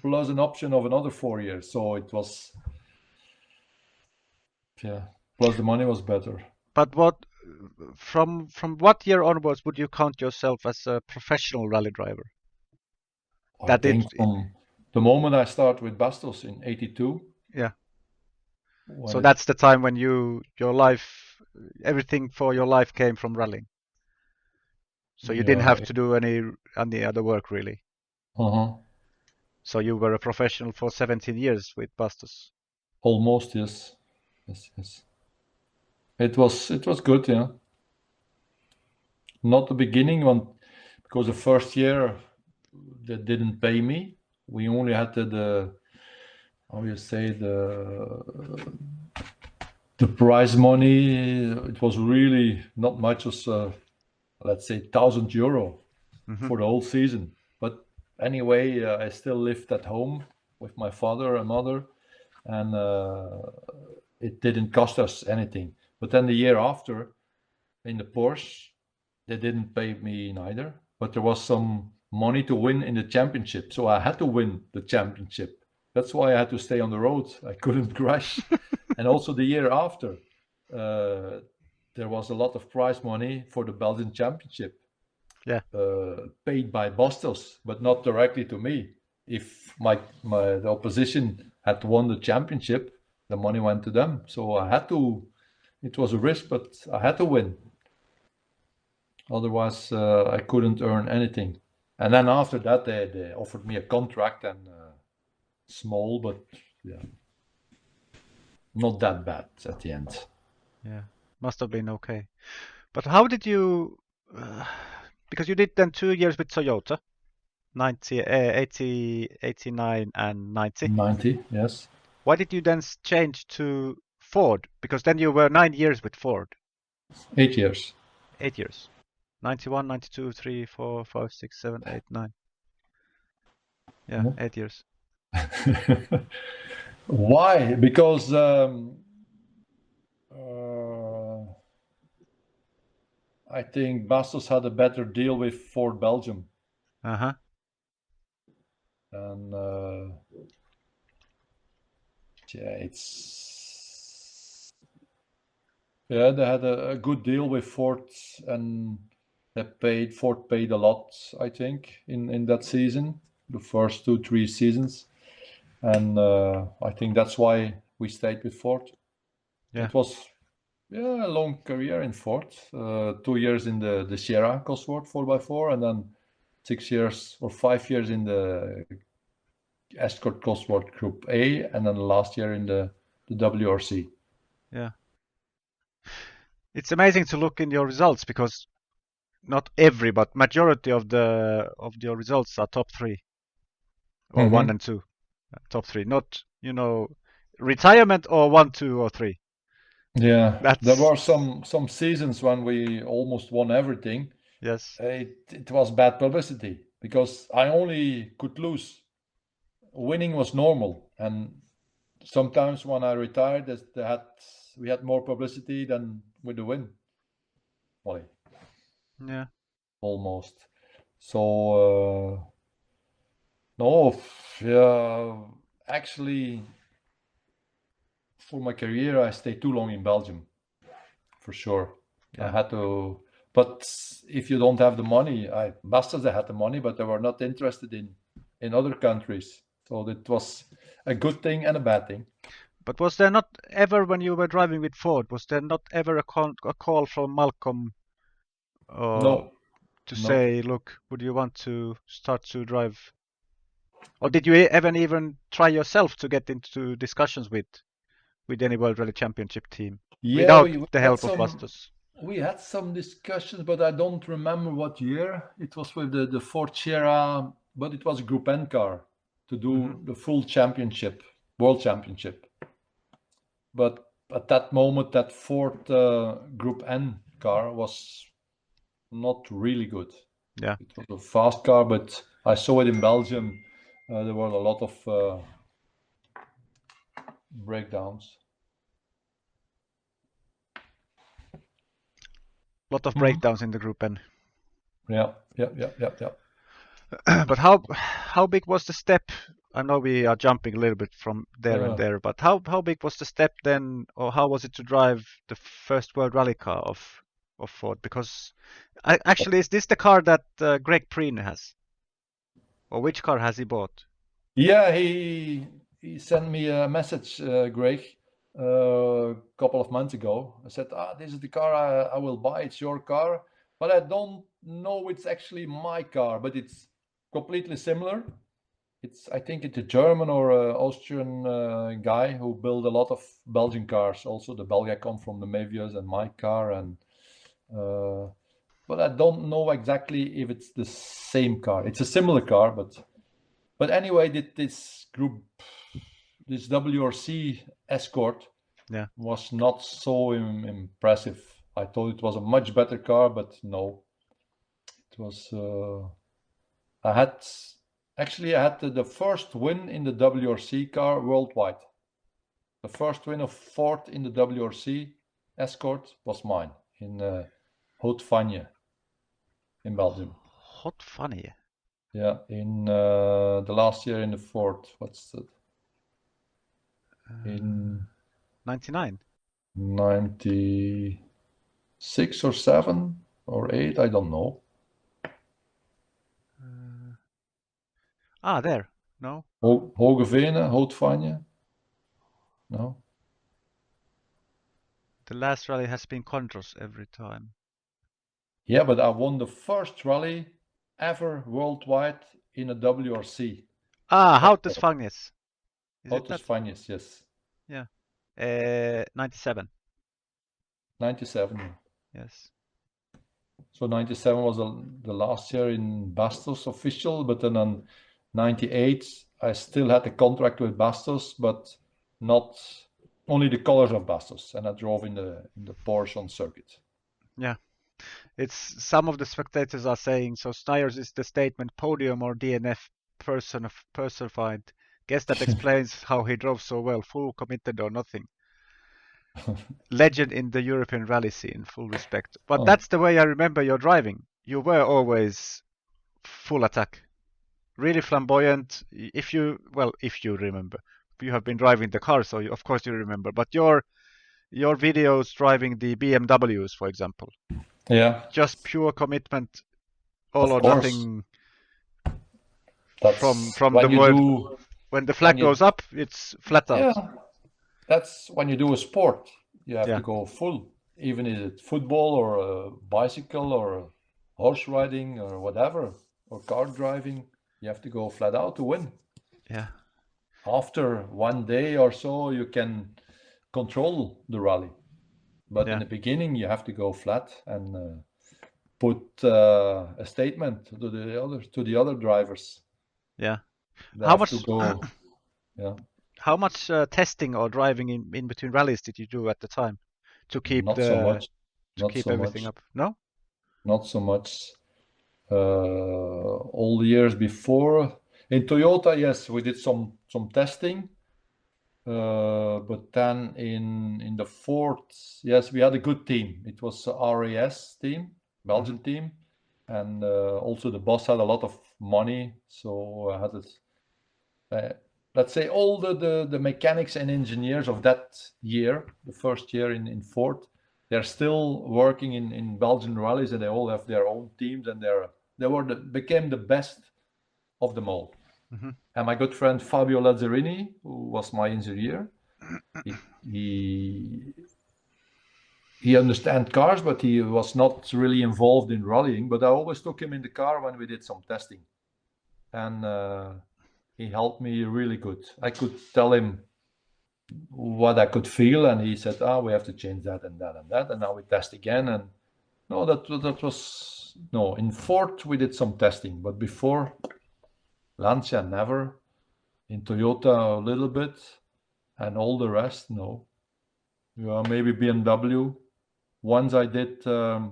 plus an option of another 4 years. So it was, yeah. Plus the money was better. But what from what year onwards would you count yourself as a professional rally driver? I think from the moment I started with Bastos in '82. Yeah. So that's the time when your life, everything for your life came from rallying. So you didn't have to do any other work really. So you were a professional for 17 years with Bastos. Almost, yes. Yes. It was good, yeah. Not the beginning one, because the first year they didn't pay me. We only had the how you say, the prize money. It was really not much, as let's say €1,000 for the whole season. But anyway, I still lived at home with my father and mother, and it didn't cost us anything. But then the year after, in the Porsche, they didn't pay me neither. But there was some money to win in the championship, so I had to win the championship. That's why I had to stay on the road. I couldn't crash. And also the year after, there was a lot of prize money for the Belgian championship. Yeah. Paid by Bastos, but not directly to me. If the opposition had won the championship, the money went to them. So I had to. It was a risk, but I had to win. Otherwise, I couldn't earn anything. And then after that, they offered me a contract, and small, but yeah. not that bad at the end. Yeah, must have been okay. But how did you? Because you did then 2 years with Toyota, 89 and 90. 90, yes. Why did you then change to Ford? Because then you were 9 years with Ford. 8 years. 8 years. 91, 92, 3, 4, 5, 6, 7, 8, 9. Yeah, Yeah. 8 years. Why? Because I think Bastos had a better deal with Ford Belgium, Uh-huh. and yeah, they had a good deal with Ford, and Ford paid a lot, I think, in that season, the first 2-3 seasons, and I think that's why we stayed with Ford. Yeah. It was a long career in Ford. 2 years in the Sierra Cosworth 4x4, and then 6 years or 5 years in the Escort Cosworth Group A, and then last year in the WRC. Yeah. It's amazing to look in your results because not every, but majority of your results are top three or one and two. Top three, not retirement or 1, 2, or 3. Yeah, there That's were some seasons when we almost won everything. yes. It was bad publicity because I only could lose. Winning was normal, and sometimes when I retired, we had more publicity than with the win. Well, Yeah. almost. So no, yeah, actually, for my career, I stayed too long in Belgium, for sure. I Yeah. had to, but if you don't have the money, Bastards, they had the money, but they were not interested in other countries. So it was a good thing and a bad thing. But was there not ever, when you were driving with Ford, was there not ever a call from Malcolm uh, No, to no. say, look, would you want to start to drive? Or did you even try yourself to get into discussions with any World Rally Championship team Yeah, without we the had help of some Bastos? we had some discussions, but I don't remember what year. It was with the Ford Sierra, but it was a Group N car to Hmm. do the full championship, world championship. But at that moment, that Ford Group N car was not really good. Yeah. It was a fast car, but I saw it in Belgium. There were a lot of breakdowns. Lot of Mhm. breakdowns in the Group N. Yeah, yeah, yeah, yeah, yeah. But how big was the step? I know we are jumping a little bit from there and Uh, there, but how big was the step then, or how was it to drive the first World Rally car of Ford? Because actually, is this the car that Greg Preen has, or which car has he bought? yeah, he sent me a message, Greg, a couple of months ago. I said, this is the car I will buy. It's your car, but I don't know it's actually my car, but it's completely similar. I think it's a German or Austrian guy who built a lot of Belgian cars. Also, the Belga come from the Mavias and my car, and uh, but I don't know exactly if it's the same car. It's a similar car, but anyway, this WRC Escort Yeah. was not so impressive. I thought it was a much better car, but no, it was. I had I had the first win in the WRC car worldwide. The first win of Ford in the WRC Escort was mine in Haute-Fagne in Belgium. Hot funny. Yeah, in the last year in the Ford. What's that? In 99. 96 or 7 or 8, I don't know. There. No. Hogeveen, Haute-Fagne? No. The last rally has been Condros every time. Yeah, but I won the first rally ever worldwide in a WRC. Houtes Fagnes. Is it that? Hautes-Fagnes, yes. Yeah. 97. 97. Yes. So 97 was the last year in Bastos official, but then on 98 I still had a contract with Bastos, but not only the colors of Bastos, and I drove in the Porsche on circuit. Yeah. It's some of the spectators are saying so. Snijers is the statement podium or DNF personified. Guess that explains how he drove so well, full committed or nothing. Legend in the European rally scene, full respect. But that's the way I remember your driving. You were always full attack, really flamboyant. If you remember, you have been driving the car, so of course you remember. But your videos driving the BMWs, for example, Yeah, just pure commitment, all of or course. nothing. That's From when the you word do, when the flag goes up, it's flat out. yeah, that's when you do a sport. You have Yeah. to go full, even if it's football or a bicycle or horse riding or whatever, or car driving. You have to go flat out to win. Yeah. After one day or so, you can control the rally, but in Yeah. the beginning, you have to go flat and put a statement to the other drivers. Yeah. They How have to much go. Yeah, how much testing or driving in between rallies did you do at the time to keep not so much. Not so everything much. up? No? Not so much. All the years before in Toyota, yes, we did some testing. But then in the Ford, yes, we had a good team. It was a RAS team, Belgian team, and also the boss had a lot of money, so I had it. Let's say all the mechanics and engineers of that year, the first year in Ford, they're still working in Belgian rallies, and they all have their own teams, and became the best of them all. And my good friend Fabio Lazzarini, who was my engineer, he understands cars, but he was not really involved in rallying. But I always took him in the car when we did some testing, and he helped me really good. I could tell him what I could feel, and he said, we have to change that and that and that, and now we test again. And no, that was no. In Ford we did some testing, but before Lancia never. In Toyota a little bit, and all the rest no. Yeah, maybe BMW. Once I did the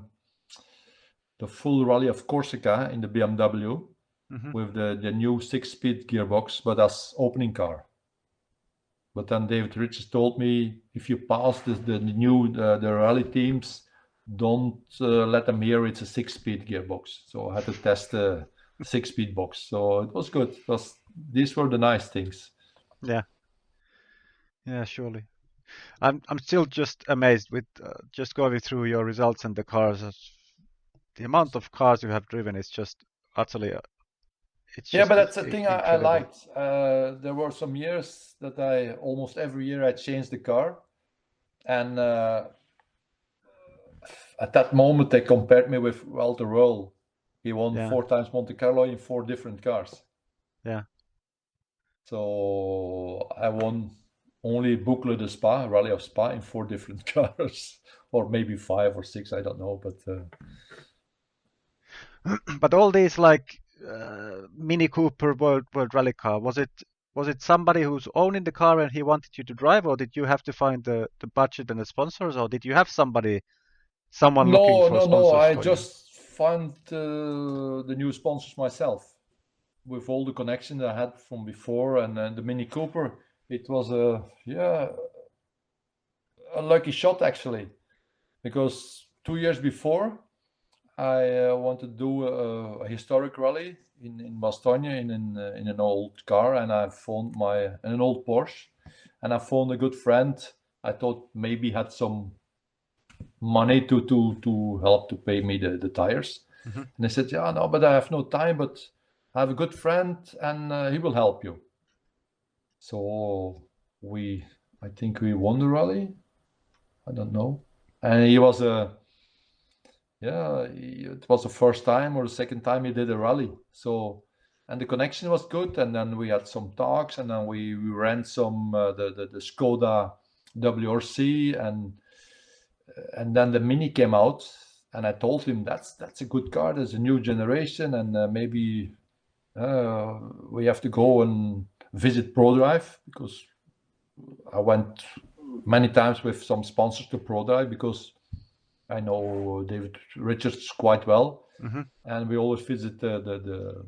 full rally of Corsica in the BMW with the new 6-speed gearbox, but as opening car. But then David Richards told me, if you pass the new the rally teams, don't let them hear it's a 6-speed gearbox. So I had to test the 6-speed box. So it was good. These were the nice things. Yeah. Yeah, surely. I'm still just amazed with just going through your results and the cars. The amount of cars you have driven is just utterly. Yeah, but that's the thing I incredible. liked. There were some years that almost every year I changed the car, and at that moment they compared me with Walter Röhrl. He won 4 times Monte Carlo in 4 different cars. Yeah. So I won only Boucle de Spa, Rally of Spa, in 4 different cars, or maybe 5 or 6, I don't know. But all these like Mini Cooper World Rally car, was it somebody who's owning the car and he wanted you to drive, or did you have to find the budget and the sponsors, or did you have someone looking for sponsors? No. I just found the new sponsors myself with all the connections I had from before, and the Mini Cooper. It was a lucky shot actually, because 2 years before I wanted to do a historic rally in Bastogne in an old car, and I found an old Porsche, and I found a good friend. I thought maybe had some money to help to pay me the tires. And I said, yeah, no, but I have no time, but I have a good friend and he will help you. So I think we won the rally. I don't know. And he was it was the first time or the second time he did a rally. So, and the connection was good. And then we had some talks, and then we ran some the Skoda WRC, and then the Mini came out, and I told him that's a good car. There's a new generation, and maybe we have to go and visit ProDrive, because I went many times with some sponsors to ProDrive because I know David Richards quite well, and we always visit the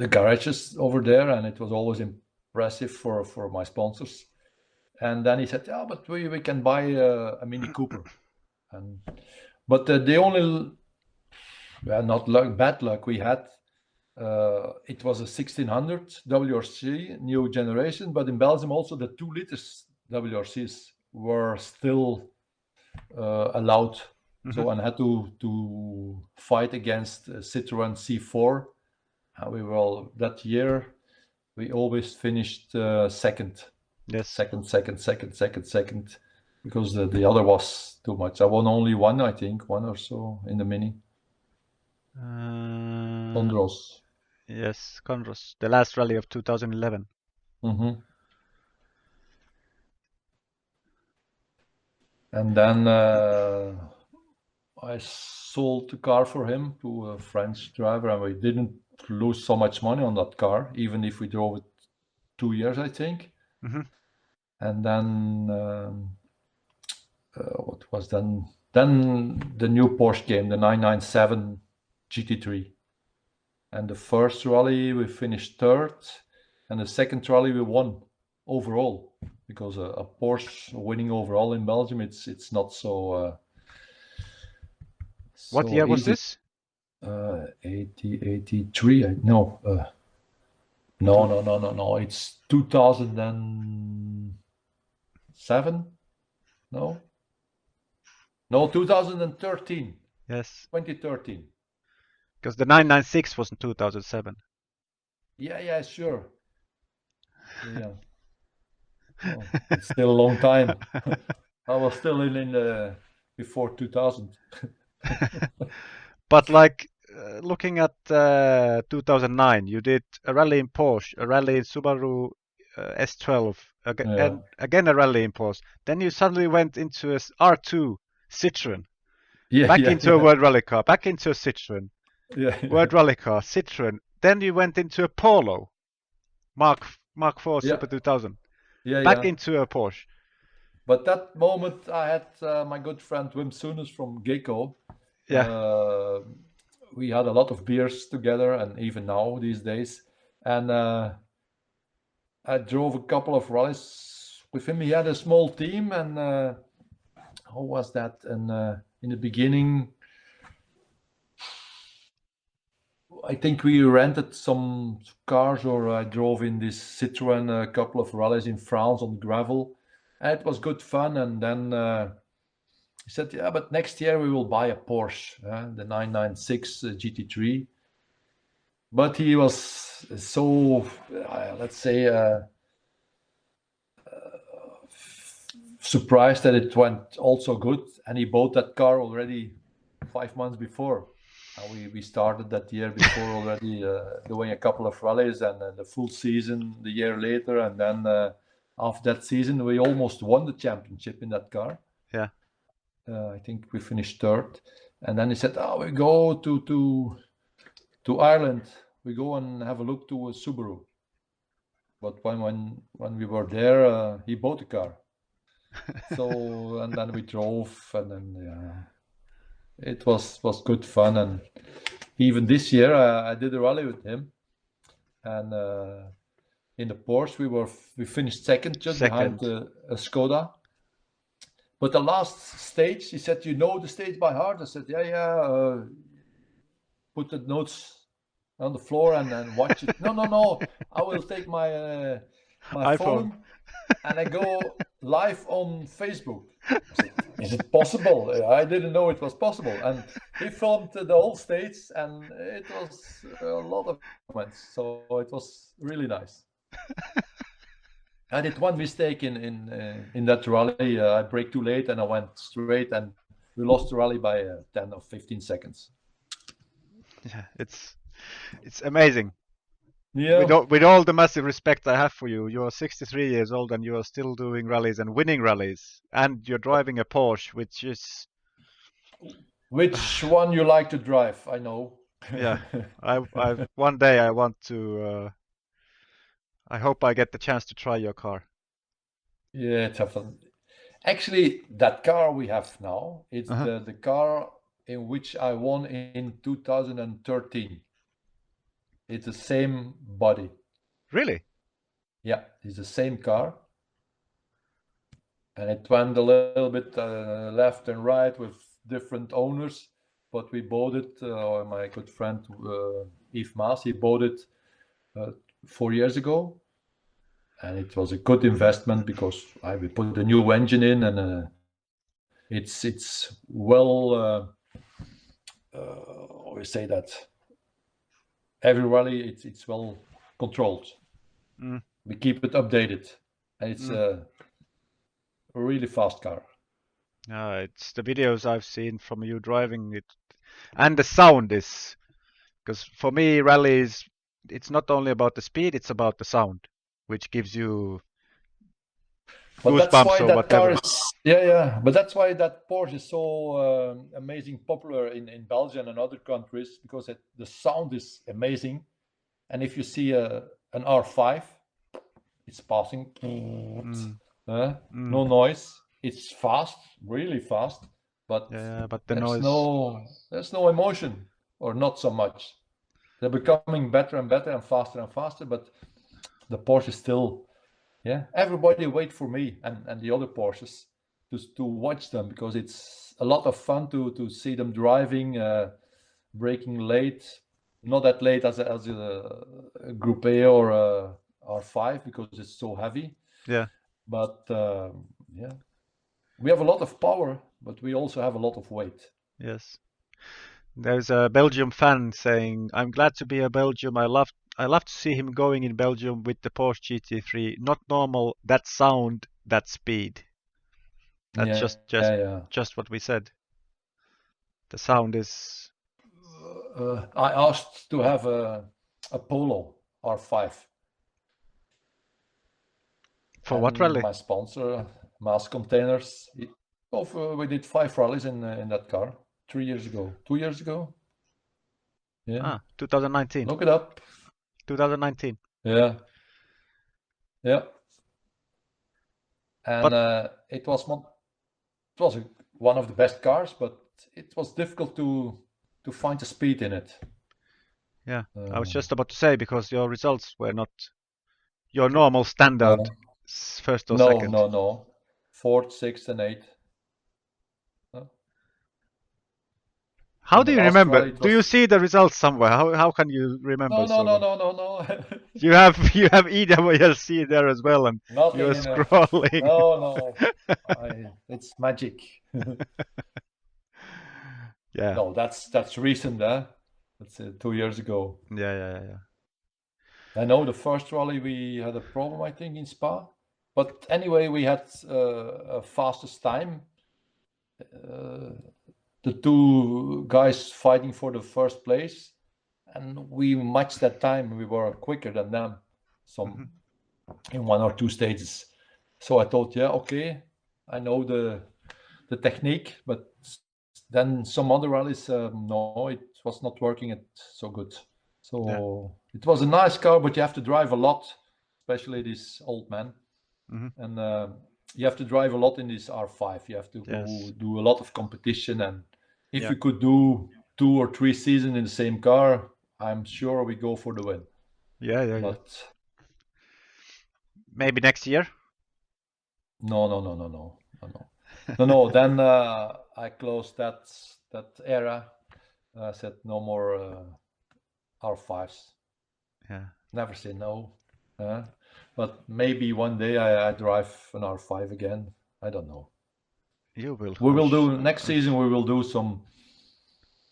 garages over there, and it was always impressive for my sponsors. And then he said, "Yeah, but we can buy a Mini Cooper." But the only not bad luck we had, it was a 1600 WRC, new generation, but in Belgium also the 2 liters WRCs were still allowed. So I had to fight against Citroën C4. That year we always finished second. Yes. Second, because the other was too much. I won only one or so in the Mini. Condros. Yes, Condros. The last rally of 2011. And then I sold the car for him to a French driver, and we didn't lose so much money on that car, even if we drove it 2 years, I think. And then what was then? Then the new Porsche came, the 997 GT3. And the first rally we finished third, and the second rally we won overall, because a Porsche winning overall in Belgium, it's not so. What year was this? 83. No. No. It's 2007. No, 2013. Yes. 2013. Because the 996 was in 2007. Yeah, sure. Yeah. Oh, it's still a long time. I was still in before 2000. But like looking at 2009, you did a rally in Porsche, a rally in Subaru S12, and again a rally in Porsche. Then you suddenly went into a R2 Citroën, back into a World Rally car, back into a Citroën, World Rally car, Citroën. Then you went into a Polo, Mark IV Super 2000, back into a Porsche. But that moment I had my good friend Wim Soenens from Gecko. We had a lot of beers together, and even now these days. And I drove a couple of rallies with him. He had a small team, and how was that? And in the beginning, I think we rented some cars, or I drove in this Citroën a couple of rallies in France on gravel. And it was good fun. And then he said, "Yeah, but next year we will buy a Porsche, the 996 GT3. But he was so, let's say, surprised that it went also good. And he bought that car already 5 months before. We started that year before already doing a couple of rallies, and the full season the year later. And then after that season, we almost won the championship in that car. Yeah. I think we finished third. And then he said, we go to Ireland. We go and have a look to a Subaru. But when we were there, he bought the car. So, and then we drove, and then it was good fun. And even this year, I did a rally with him. And in the Porsche, we finished second, just behind a Skoda. But the last stage, he said, "You know the stage by heart?" I said, yeah. Put the notes on the floor and watch it. No. I will take my phone and I go live on Facebook. I said, "Is it possible?" I didn't know it was possible. And he filmed the whole stage, and it was a lot of comments. So it was really nice. I did one mistake in that rally. I braked too late, and I went straight, and we lost the rally by 10 or 15 seconds. Yeah, it's amazing. Yeah. with all the massive respect I have for you, you're 63 years old and you're still doing rallies and winning rallies, and you're driving a Porsche, which is Which one you like to drive? I know. yeah. I one day I want to. I hope I get the chance to try your car. Yeah, it's a fun. Actually, that car we have now, it's Uh-huh. the car in which I won in 2013. It's the same body. Really? Yeah, it's the same car. And it went a little bit left and right with different owners, but we bought it. My good friend Yves Maas, he bought it 4 years ago, and it was a good investment because we put a new engine in, and it's well. We say that every rally it's well controlled. Mm, We keep it updated, and it's mm. a really fast car. It's the videos I've seen from you driving it, and the sound is because for me rallies, it's not only about the speed, it's about the sound, which gives you But that's goosebumps why or that car whatever. is, yeah, yeah. But that's why that Porsche is so amazing popular in Belgium and other countries because the sound is amazing. And if you see an R5, it's passing, Mm, mm. no noise. It's fast, really fast, but Yeah, but the noise. there's no emotion or not so much. They're becoming better and better and faster, but the Porsche is still, yeah, everybody wait for me and the other Porsches to watch them because it's a lot of fun to see them driving, braking late, not that late as a Group A or a R5 because it's so heavy. Yeah. But yeah, we have a lot of power, but we also have a lot of weight. Yes. There's a Belgium fan saying, "I'm glad to be a Belgium. I love to see him going in Belgium with the Porsche GT3. Not normal. That sound, that speed. That's Yeah, yeah. just what we said. The sound is I asked to have a Polo R5. for what And rally? my sponsor, Mass Containers, we did 5 rallies in that car 3 years ago, 2 years ago. Yeah, 2019. look it up. 2019. Yeah, yeah. And But it was one of the best cars, but it was difficult to find the speed in it. yeah, I was Uh, just about to say because your results were not your normal standard no, first or no, second. no, no. Fourth, sixth, and eighth. Uh, How in do the you last remember? rally, it Do you was see the results somewhere? How can you remember no, no, so no, well? no, no, no. You have EWLC there as well, and Nothing you're in a. scrolling. No, no. It's magic. Yeah, No, that's recent, huh? That's 2 years ago. yeah. I know the first rally we had a problem, I think, in Spa, but anyway, we had a fastest time. Uh, the two guys fighting for the first place, and we matched that time. We were quicker than them, Hmm. some in 1 or 2 stages. So I thought, yeah, okay, I know the technique, but then some other rallies, no, it was not working it so good. Yeah. So it was a nice car, but you have to drive a lot, especially this old man, Hmm. and you have to drive a lot in this R5. You have to go Yes. do a lot of competition, and if Yeah. we could do 2 or 3 seasons in the same car, I'm sure we go for the win. Yeah. But Maybe next year. no, no, no, no, no, no, no, no, no. Then I closed that era. I said no more R5s. Yeah. Never say no. Uh, but maybe one day I drive an R5 again. I don't know. You will. We will do next season. We will do some,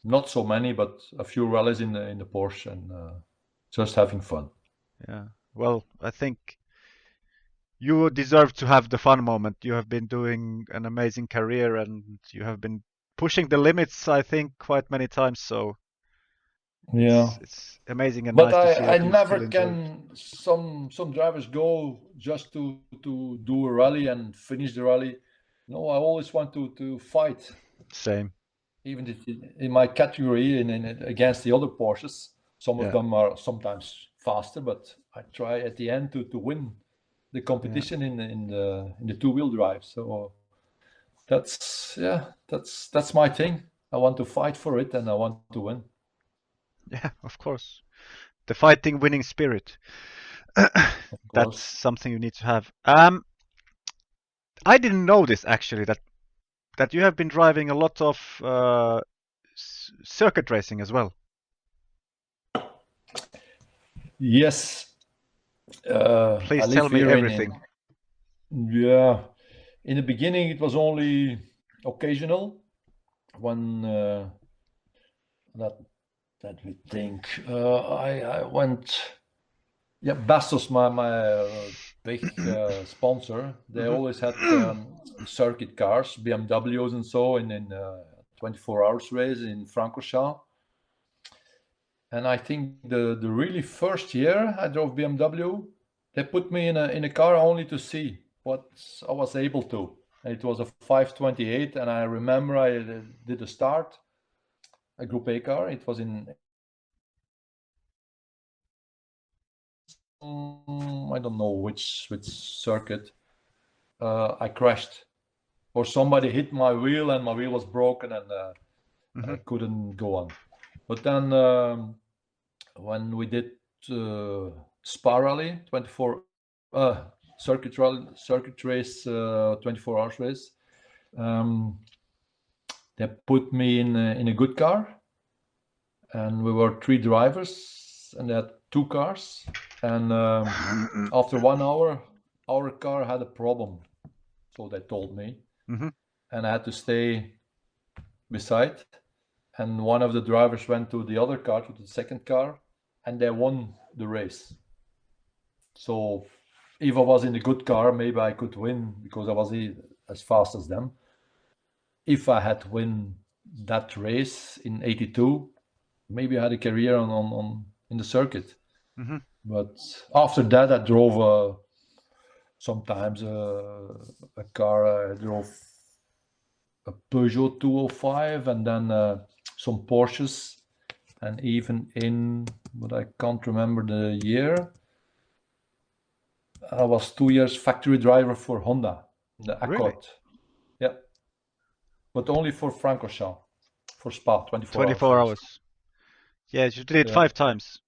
not so many, but a few rallies in the Porsche and just having fun. Yeah. Well, I think you deserve to have the fun moment. You have been doing an amazing career and you have been pushing the limits, I think, quite many times. So Yeah. It's amazing and But nice to see I that you never still enjoy it. can. Some drivers go just to do a rally and finish the rally. No, I always want to fight, Same. even in my category in against the other Porsches. Some of Yeah. them are sometimes faster, but I try at the end to win the Yeah. competition in the two-wheel drive. So that's my thing. I want to fight for it and I want to win. Yeah, of course. The fighting winning spirit. Of That's course. something you need to have. I didn't know this actually that you have been driving a lot of circuit racing as well. Yes, I Please live tell me here everything. yeah. In the beginning, it was only occasional when that that we think I went. Yeah, Bastos, my big sponsor. They Hmm. always had circuit cars, BMWs and so in 24 hours race in Francorchamps. And I think the really first year I drove BMW, they put me in a car only to see what I was able to. And it was a 528, and I remember I did a start, a Group A car. It was in I don't know which circuit. I crashed, or somebody hit my wheel, and my wheel was broken, and I Hmm. couldn't go on. But then when we did Spa Rally 24 circuit race 24 hours race, um, they put me in a good car, and we were three drivers, and they had two cars. And after 1 hour, our car had a problem, so they told me, Hmm. and I had to stay beside. And one of the drivers went to the other car, to the second car, and they won the race. So if I was in a good car, maybe I could win because I was as fast as them. If I had win that race in '82, maybe I had a career on in the circuit. Hmm. But after that, I drove sometimes a car. I drove a Peugeot 205 and then some Porsches, and even in, but I can't remember the year. I was 2 years factory driver for Honda, the Really? Accord. Yeah, but only for Francorchamps, for Spa, 24 hours 24 race. hours. Yeah, you did it Yeah, 5 times.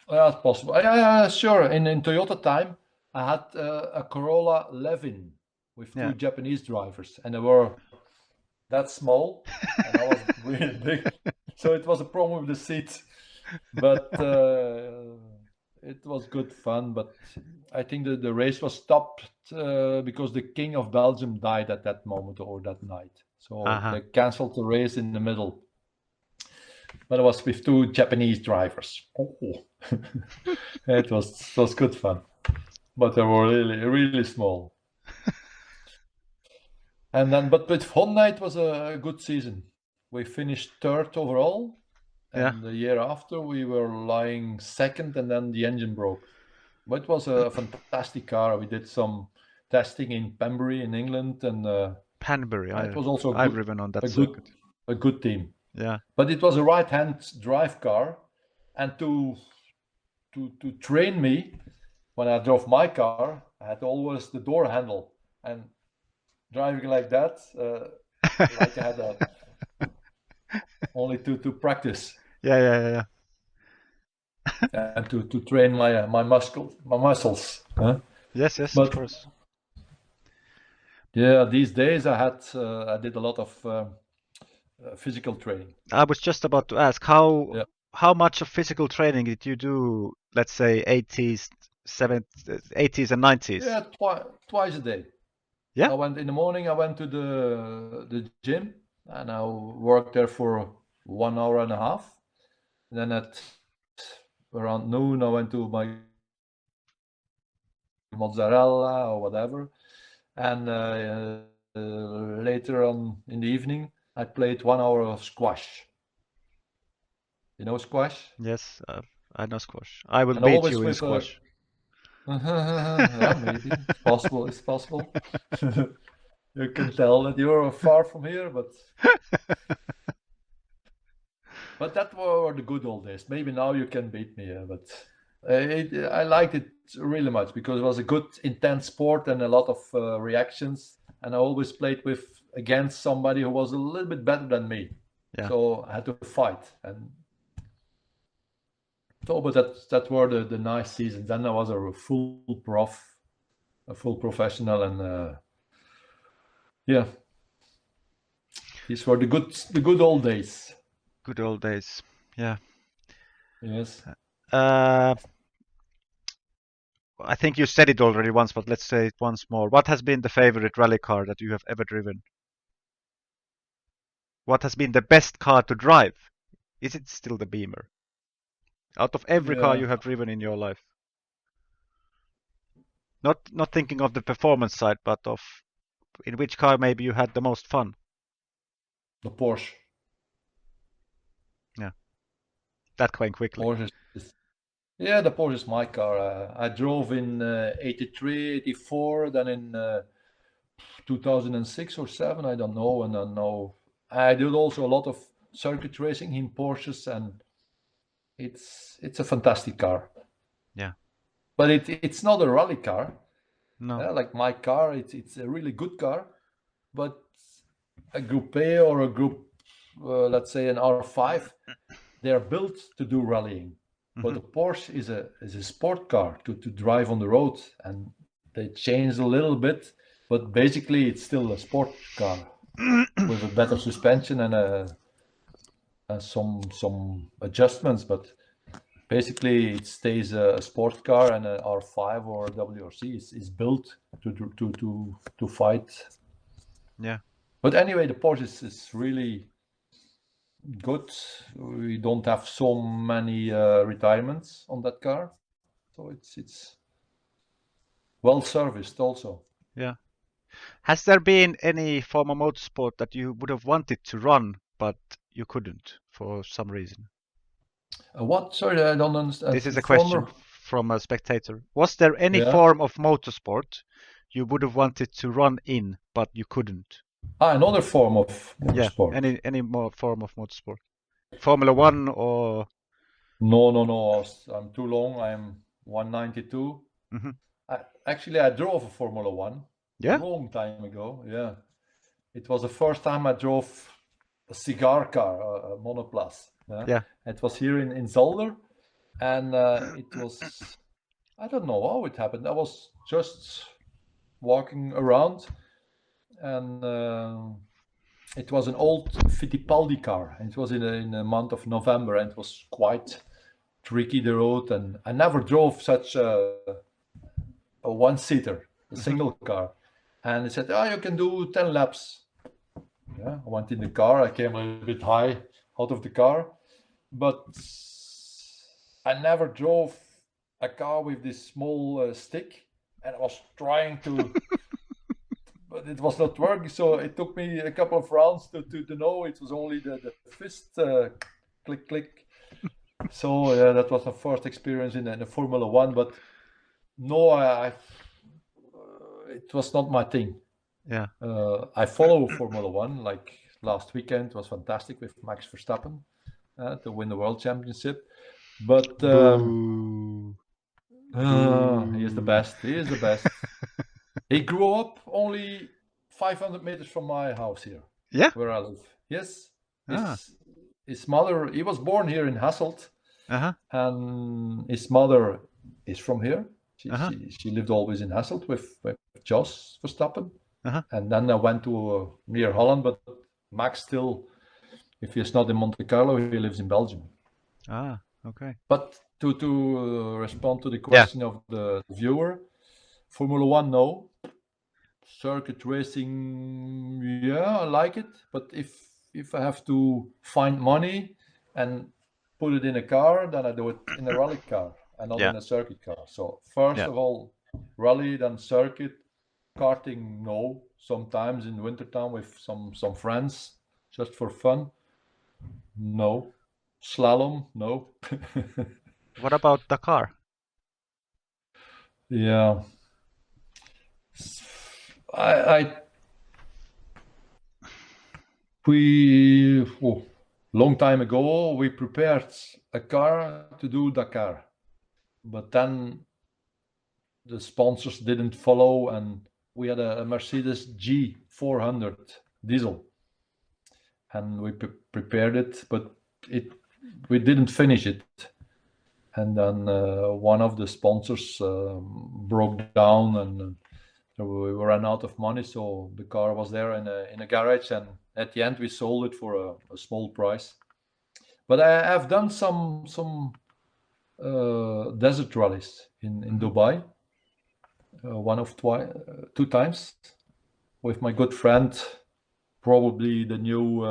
yeah, it's possible. Yeah, sure. In Toyota time, I had a Corolla Levin with Yeah. two Japanese drivers, and they were that small, and I was really big. So it was a problem with the seats, but it was good fun. But I think the race was stopped because the King of Belgium died at that moment or that night. So Uh-huh. they canceled the race in the middle. But it was with two Japanese drivers. Oh. It was good fun, but they were really small. And then, but with Honda, it was a good season. We finished third overall, Yeah. and the year after we were lying second, and then the engine broke. But it was a fantastic car. We did some testing in Pembury in England, and Panbury. it was also I've driven on that a good, circuit. a good team. Yeah. But it was a right-hand drive car, and to train me when I drove my car, I had always the door handle, and driving like that, like I had only to practice Yeah, yeah, yeah, yeah. and to train my muscles. Huh? Yes, yes, of But course. yeah, these days I did a lot of physical training. I was just about to ask Yeah, how much of physical training did you do, let's say 80s, 70s, 80s and 90s? yeah, twice a day. Yeah? I went in the morning. I went to the gym and I worked there for 1 hour and a half. And then at around noon, I went to my mozzarella or whatever. And later on in the evening, I played 1 hour of squash. You know squash? Yes, I know squash. I will And beat always you in with a squash. yeah, maybe it's possible. It's possible. You can tell that you're far from here, but that were the good old days. Maybe now you can beat me, but I liked it really much because it was a good, intense sport and a lot of reactions. And I always played with against somebody who was a little bit better than me, Yeah. so I had to fight. And so, but that were the nice seasons. Then I was a full prof, a full professional, and yeah, these were the good old days. Good old days. Yeah. Yes. Uh, I think you said it already once, but let's say it once more. What has been the favorite rally car that you have ever driven? What has been the best car to drive? Is it still the Beamer? Out of every car Yeah, you have driven in your life. Not thinking of the performance side, but of in which car maybe you had the most fun. the Porsche. Yeah, that came quickly. Porsche is yeah, the Porsche is my car. I drove in 83, 84, then in 2006 or 7, I don't know. And then now I did also a lot of circuit racing in Porsches, and it's a fantastic car. Yeah. But it's not a rally car. No. Like my car, it's a really good car, but a Group A or a Group, let's say an R5, they are built to do rallying. But Hmm. the Porsche is a sport car to drive on the road, and they changed a little bit, but basically it's still a sport car with a better suspension and some adjustments. But basically, it stays a sport car, and an R5 or WRC is built to fight. Yeah. But anyway, the Porsche is really good. We don't have so many retirements on that car, so it's well serviced also. Yeah. Has there been any form of motorsport that you would have wanted to run, but you couldn't for some reason? What? Sorry, I don't This is understand. a question Former? from a spectator. Was there any Yeah. form of motorsport you would have wanted to run in, but you couldn't? Another form of Yeah, motorsport. any more form of motorsport? Formula One or No, no, no. I'm too long. I'm 192. Mhm. Actually, I drove a Formula One Yeah? long time ago. Yeah, it was the first time I drove a cigar car, a monoplace. Yeah, Yeah. it was here in Zolder, and it was I don't know how it happened. I was just walking around, and it was an old Fittipaldi car, and it was in the month of November, and it was quite tricky the road, and I never drove such a one-seater, a Mhm. single car. And he said, "Oh, you can do 10 laps." Yeah, I went in the car. I came a little bit high out of the car, but I never drove a car with this small stick, and I was trying to, but it was not working. So it took me a couple of rounds to know it was only the fist click click. So yeah, that was my first experience in the Formula One. But no, it was not my thing. Yeah. I follow Formula One. Like last weekend was fantastic with Max Verstappen to win the world championship. But Boo. he is the Boo. best. He is the best. He grew up only 500 meters from my house here, Yeah? where I live. Yes, Ah. his mother. He was born here in Hasselt, Uh-huh. and his mother is from here. Uh-huh. She lived always in Hasselt with Jos Verstappen. Uh-huh. And then I went to near Holland, but Max still, if he's not in Monte Carlo, he lives in Belgium. Ah, okay. But to respond to the Yeah. question of the viewer, Formula One, no. Circuit racing, yeah, I like it. But if I have to find money and put it in a car, then I do it in a rally car and not Yeah. in a circuit car. So first Yeah. of all, rally, then circuit. Karting, no. Sometimes in wintertime with some friends, just for fun. No. Slalom, no. What about Dakar? Yeah. I we long time ago we prepared a car to do Dakar, but then the sponsors didn't follow, and we had a Mercedes G400 diesel, and we prepared it, but we didn't finish it. And then one of the sponsors broke down, and we ran out of money, so the car was there in a garage, and at the end we sold it for a small price. But I have done some desert rallies in Dubai, two times, with my good friend, probably the new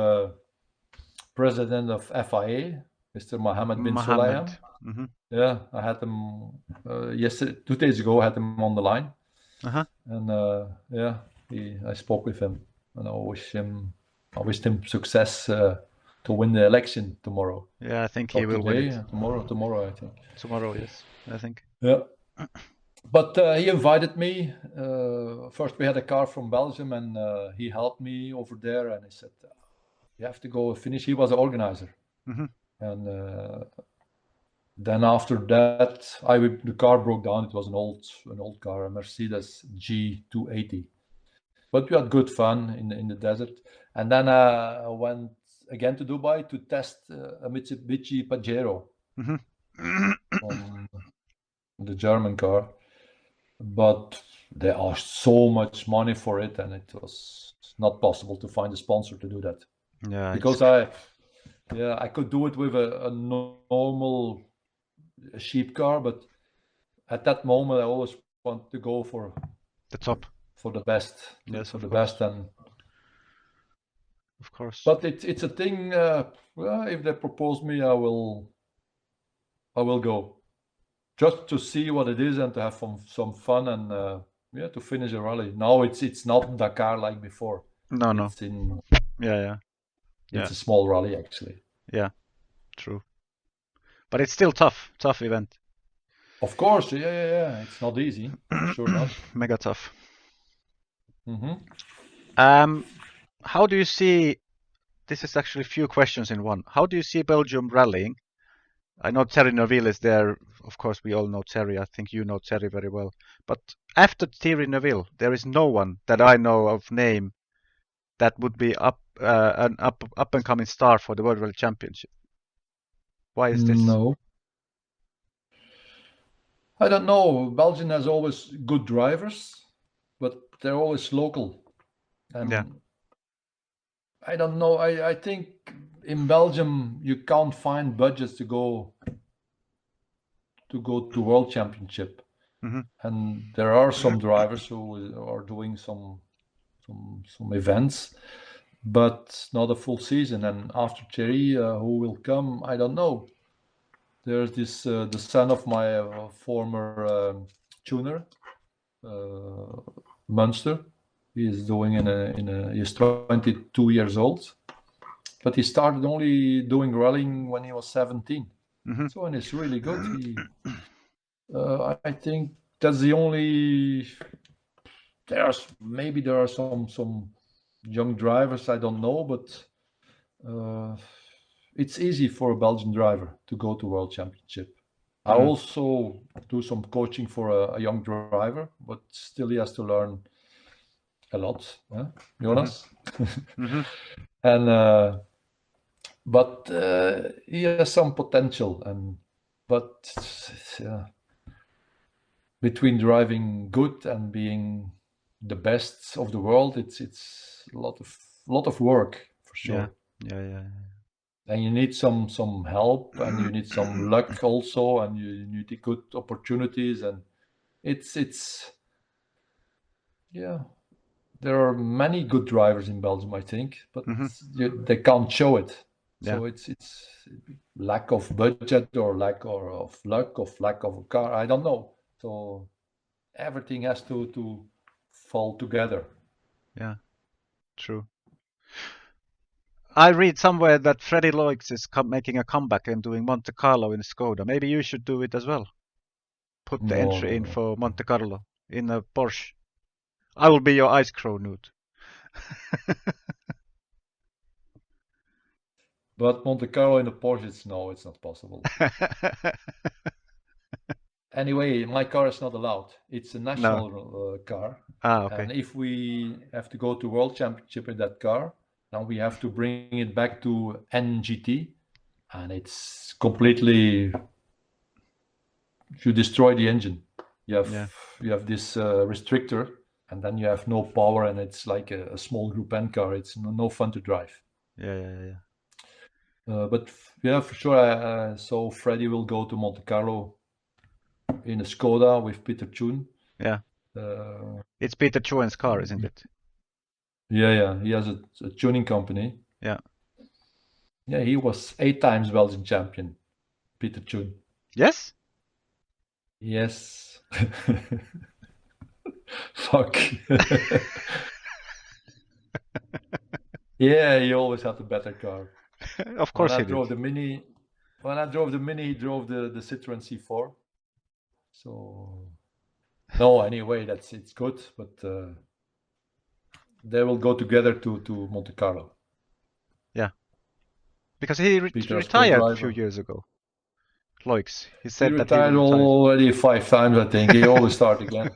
president of FIA, Mr. Mohammed bin Mohammed. Sulayem. Mm-hmm. Yeah, I had him yesterday, 2 days ago. I had him on the line, and yeah, I spoke with him, and I wished him success to win the election tomorrow. Yeah, I think Or he will win today, it. tomorrow, I think. Tomorrow, yes, I think. Yeah. But he invited me. First, we had a car from Belgium, and he helped me over there. And he said, "You have to go finish." He was an organizer, and then after that, the car broke down. It was an old car, a Mercedes G280. But we had good fun in the desert. And then I went again to Dubai to test a Mitsubishi Pajero, the German car. But they asked so much money for it, and it was not possible to find a sponsor to do that. Yeah, because I could do it with a normal cheap car, but at that moment I always want to go for the top. For the best. Yes, for of the course. best, and of course. But it's a thing. Well, if they propose me, I will go, just to see what it is and to have some fun, and to finish a rally. Now it's not Dakar like before. No. It's in Yeah. It's a small rally, actually. Yeah, true. But it's still tough event. Of course, yeah. It's not easy, for sure not. Mega tough. Mm-hmm. How do you see? This is actually a few questions in one. How do you see Belgium rallying? I know Thierry Neuville is there. Of course, we all know Thierry. I think you know Thierry very well. But after Thierry Neuville, there is no one that I know of name that would be an up and coming star for the World Rally Championship. Why is this? No, I don't know. Belgium has always good drivers, but they're always local, and Yeah. I don't know. I think in Belgium you can't find budgets to go to World Championship, and there are some drivers who are doing some events, but not a full season. And after Thierry, who will come, I don't know. There's this the son of my former tuner, Munster. He is doing he's 22 years old, but he started only doing rallying when he was 17. So, and it's really good. I think that's the only. There are some young drivers, I don't know, but it's easy for a Belgian driver to go to World Championship. I also do some coaching for a young driver, but still he has to learn a lot, Jonas. And but he has some potential, but between driving good and being the best of the world, it's a lot of work, for sure. Yeah. And you need some help, and you need some luck also, and you need good opportunities, and it's there are many good drivers in Belgium, I think, but they can't show it. So it's lack of budget, or lack of luck, or lack of a car. I don't know. So everything has to fall together. Yeah, true. I read somewhere that Freddie Loix is making a comeback and doing Monte Carlo in Skoda. Maybe you should do it as well. Put the No, entry in no. for Monte Carlo in a Porsche. I will be your ice crow, Newt. But Monte Carlo in the Porsche, it's not possible. Anyway, my car is not allowed. It's a No. national car. Okay. And if we have to go to World Championship in that car, then we have to bring it back to NGT. And it's completely, you destroy the engine. You have this restrictor, and then you have no power, and it's like a small Group N car. It's no fun to drive. Yeah. But yeah, for sure. So Freddie will go to Monte Carlo in a Skoda with Peter Chun. Yeah. It's Peter Chuen's car, isn't it? Yeah. He has a tuning company. Yeah. Yeah, he was 8 times Belgian champion, Peter Chun. Yes? Yes. Fuck. Yeah, he always had the better car. Of course he did. When I drove the Mini, he drove the Citroen C4. So no, anyway, it's good, but they will go together to Monte Carlo. Yeah, because he retired a few years ago. Loix, he said that he retired already 5 times, I think. He always start again.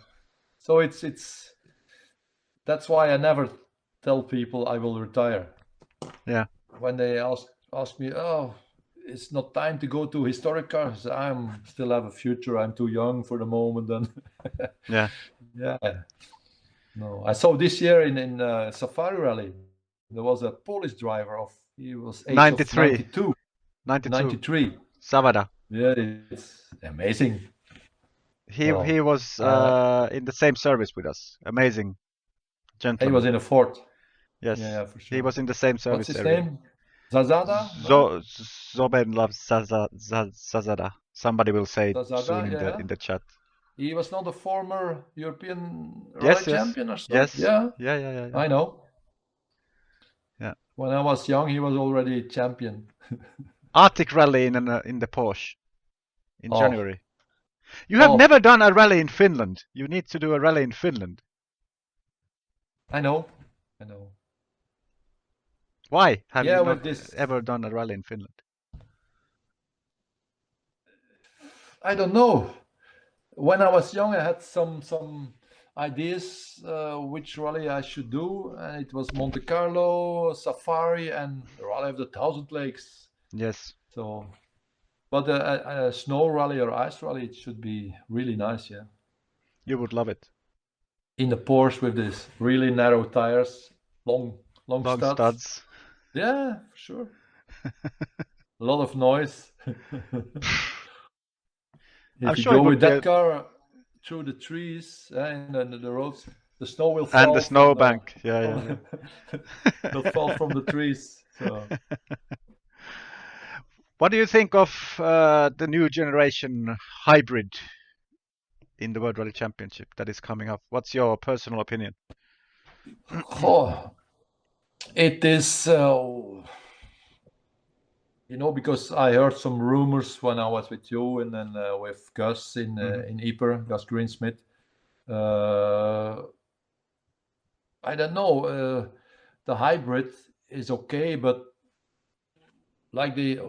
So it's that's why I never tell people I will retire. Yeah. When they ask me, oh, it's not time to go to historic cars. I'm still have a future. I'm too young for the moment. And yeah. No, I saw this year in Safari Rally, there was a Polish driver he was age 93. Of 93. Savada. Yeah, it's amazing. He was in the same service with us. Amazing gentleman. He was in a Ford. Yes. Yeah, for sure. He was in the same service. What's his name? Zazada? Zoben loves Zazada. Somebody will say it soon in the chat. He was not a former European rally champion or something? Yes. Yeah. I know. Yeah. When I was young, he was already champion. Arctic Rally in the Porsche in January. You have never done a rally in Finland. You need to do a rally in Finland. I know. Why have you not ever done a rally in Finland? I don't know. When I was young, I had some ideas which rally I should do, and it was Monte Carlo, Safari, and the Rally of the Thousand Lakes. Yes. So, but a snow rally or ice rally, it should be really nice. Yeah. You would love it. In the Porsche with these really narrow tires, long studs. Yeah, for sure. A lot of noise. If you go with that car through the trees and the roads, the snow will fall. And the snowbank, yeah. Will fall from the trees. So. What do you think of the new generation hybrid in the World Rally Championship that is coming up? What's your personal opinion? It is, because I heard some rumors when I was with you and then with Gus in Ypres, Gus Greensmith. I don't know. The hybrid is okay, but like the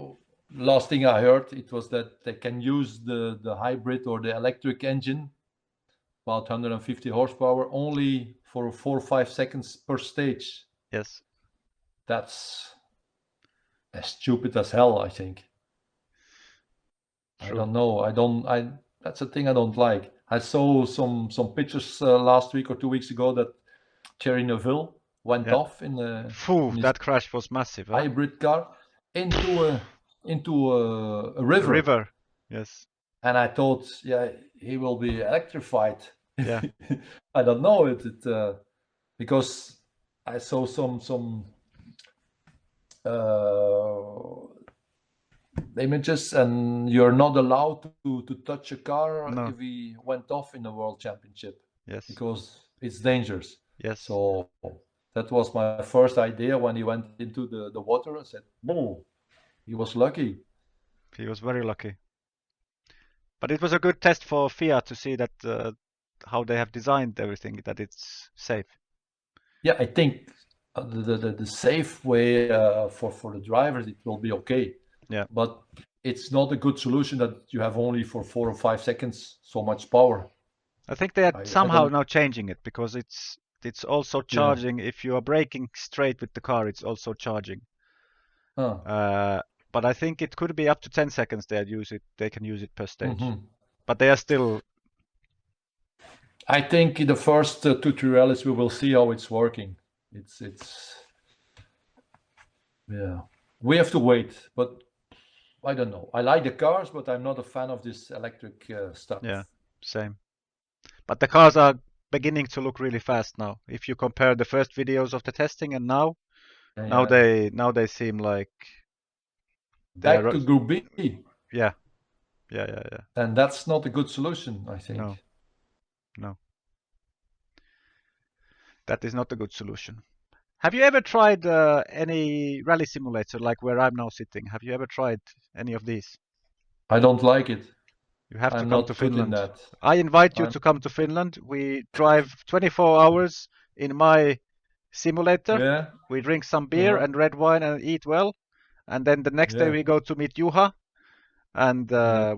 last thing I heard, it was that they can use the hybrid or the electric engine, about 150 horsepower, only for 4 or 5 seconds per stage. Yes. That's as stupid as hell, I think. True. I don't know. That's a thing I don't like. I saw some pictures last week or 2 weeks ago that Thierry Neuville went off in that crash was massive. Hybrid car into a river. River, yes. And I thought, he will be electrified. Yeah. I don't know because I saw some images, and you're not allowed to touch a car if he went off in the World Championship. Yes. Because it's dangerous. Yes. So That was my first idea when he went into the water. I said, "Boom!" He was lucky. He was very lucky. But it was a good test for FIA to see that how they have designed everything, that it's safe. Yeah, I think the safe way for the drivers, it will be okay. Yeah. But it's not a good solution that you have only for 4 or 5 seconds so much power. I think they are I somehow don't. now changing it because it's also charging. If you are braking straight with the car, it's also charging. But I think it could be up to 10 seconds they can use it per stage. But they are still. I think in the first tutorials we will see how it's working. It's yeah. We have to wait, but I don't know. I like the cars, but I'm not a fan of this electric stuff. Yeah, same. But the cars are beginning to look really fast now. If you compare the first videos of the testing and now they seem like back to Group B. Yeah. And that's not a good solution, I think. No. That is not a good solution. Have you ever tried any rally simulator like where I'm now sitting? Have you ever tried any of these? I don't like it. You have to I'm come not to good in Finland. that. I invite you to come to Finland. We drive 24 hours in my simulator. Yeah. We drink some beer and red wine and eat well. And then the next day we go to meet Juha and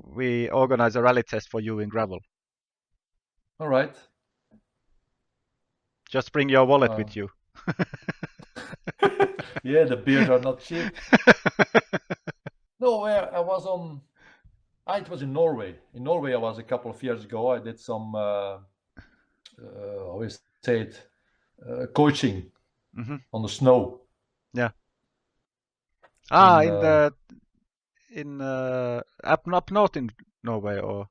we organize a rally test for you in gravel. All right. Just bring your wallet with you. Yeah, the beers are not cheap. No, I was on. It was in Norway. In Norway, I was a couple of years ago. I did some, how you say it, coaching on the snow. Yeah. In up north in Norway or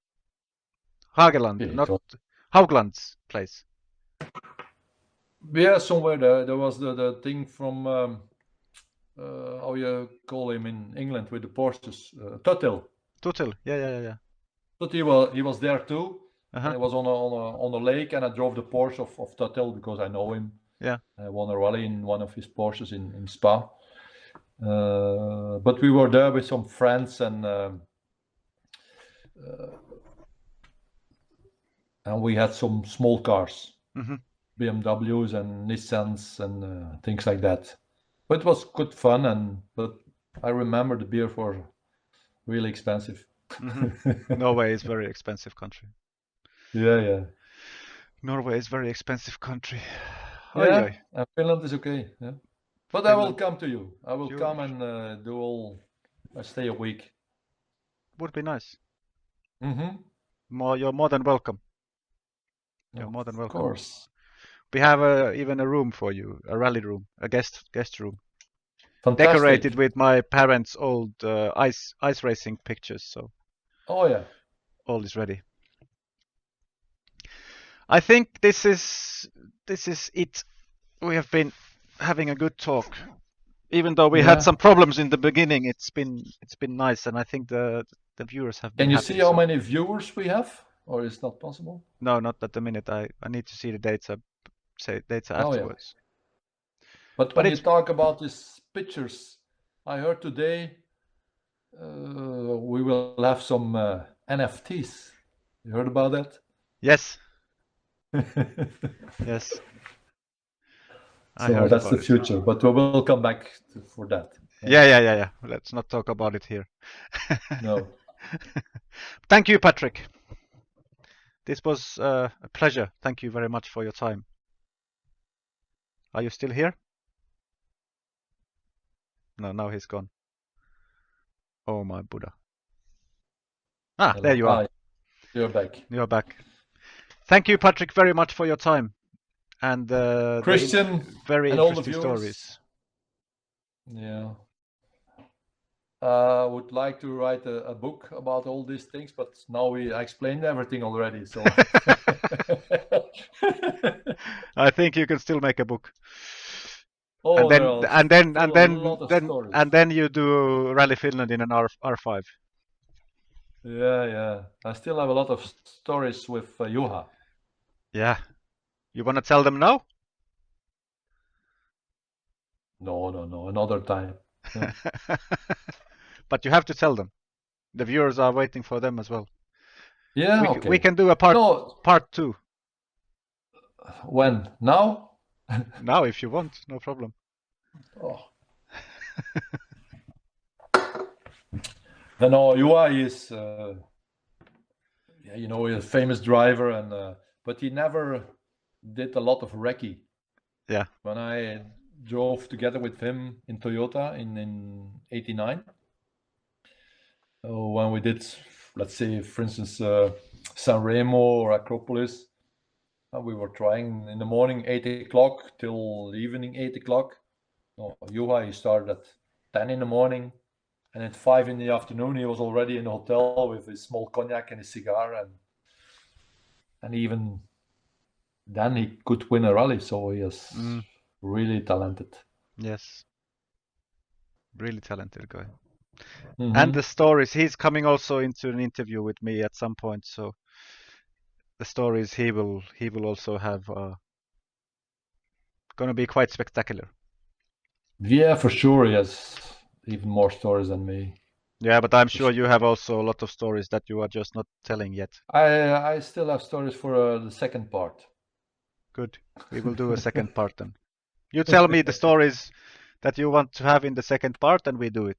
Hageland, not Haugland's place. Yeah, somewhere there was the thing from how you call him in England with the Porsches, Tuthill. Tuthill, yeah. But he was there too. And it was on a lake, and I drove the Porsche of Tuthill because I know him. Yeah. I won a rally in one of his Porsches in Spa. But we were there with some friends, and we had some small cars, BMWs and Nissans and things like that. But it was good fun, but I remember the beer was really expensive. Norway is very expensive country. Yeah. Norway is very expensive country. Yeah, and Finland is okay. Yeah, but Finland. I will come to you. I will come and stay a week. Would be nice. Mm-hmm. You're more than welcome. You're more than welcome. Of course. We have even a room for you, a rally room, a guest room. Fantastic. Decorated with my parents' old ice racing pictures. So. Oh yeah. All is ready. I think this is it. We have been having a good talk, even though we had some problems in the beginning. It's been nice, and I think the viewers have been. Can you see how many viewers we have, or is not possible? No, not at the minute. I need to see the data afterwards. Yeah. But when you talk about these pictures, I heard today we will have some NFTs. You heard about that? Yes. Yes. So that's the future, but we will come back for that. Yeah. Let's not talk about it here. No. Thank you, Patrick. This was a pleasure. Thank you very much for your time. Are you still here? No, now he's gone. Oh my Buddha. Hello. There you are. You're back. You're back. Thank you, Patrick, very much for your time and Christian, very and interesting stories. Yeah. I would like to write a book about all these things, but now I explained everything already. So I think you can still make a book. Oh, and then you do Rally Finland in an R5. Yeah. I still have a lot of stories with Juha. Yeah. You want to tell them now? No, another time. Yeah, But you have to tell them. The viewers are waiting for them as well. yeah, We okay. can do a No, part two when? Now? now if you want, no problem. Oh. No, UI is, yeah, he's a famous driver, but he never did a lot of recce. Yeah. When I drove together with him in Toyota in '89, when we did, let's say, for instance, San Remo or Acropolis, we were trying in the morning 8 o'clock till the evening 8 o'clock. No, Juha, he started at 10 in the morning, and at 5 in the afternoon he was already in the hotel with his small cognac and his cigar, and even then he could win a rally. So he is really talented. Yes. Really talented guy. Mm-hmm. And the stories, he's coming also into an interview with me at some point, so the stories he will also have gonna be quite spectacular. Yeah, for sure he has even more stories than me. Yeah, but I'm sure you have also a lot of stories that you are just not telling yet. I still have stories for the second part. Good. We will do a second part then. You tell me the stories that you want to have in the second part and we do it.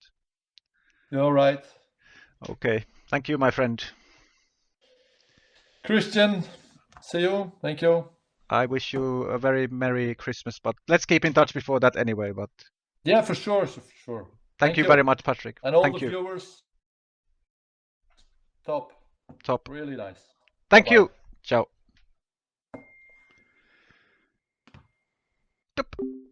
All right. Okay. Thank you, my friend. Christian, see you. Thank you. I wish you a very Merry Christmas, but let's keep in touch before that anyway. But Yeah, for sure, for sure. thank you very much, Patrick. And all Thank the you. viewers, top. Top. Really nice. Thank Bye-bye. you. Ciao. Tup.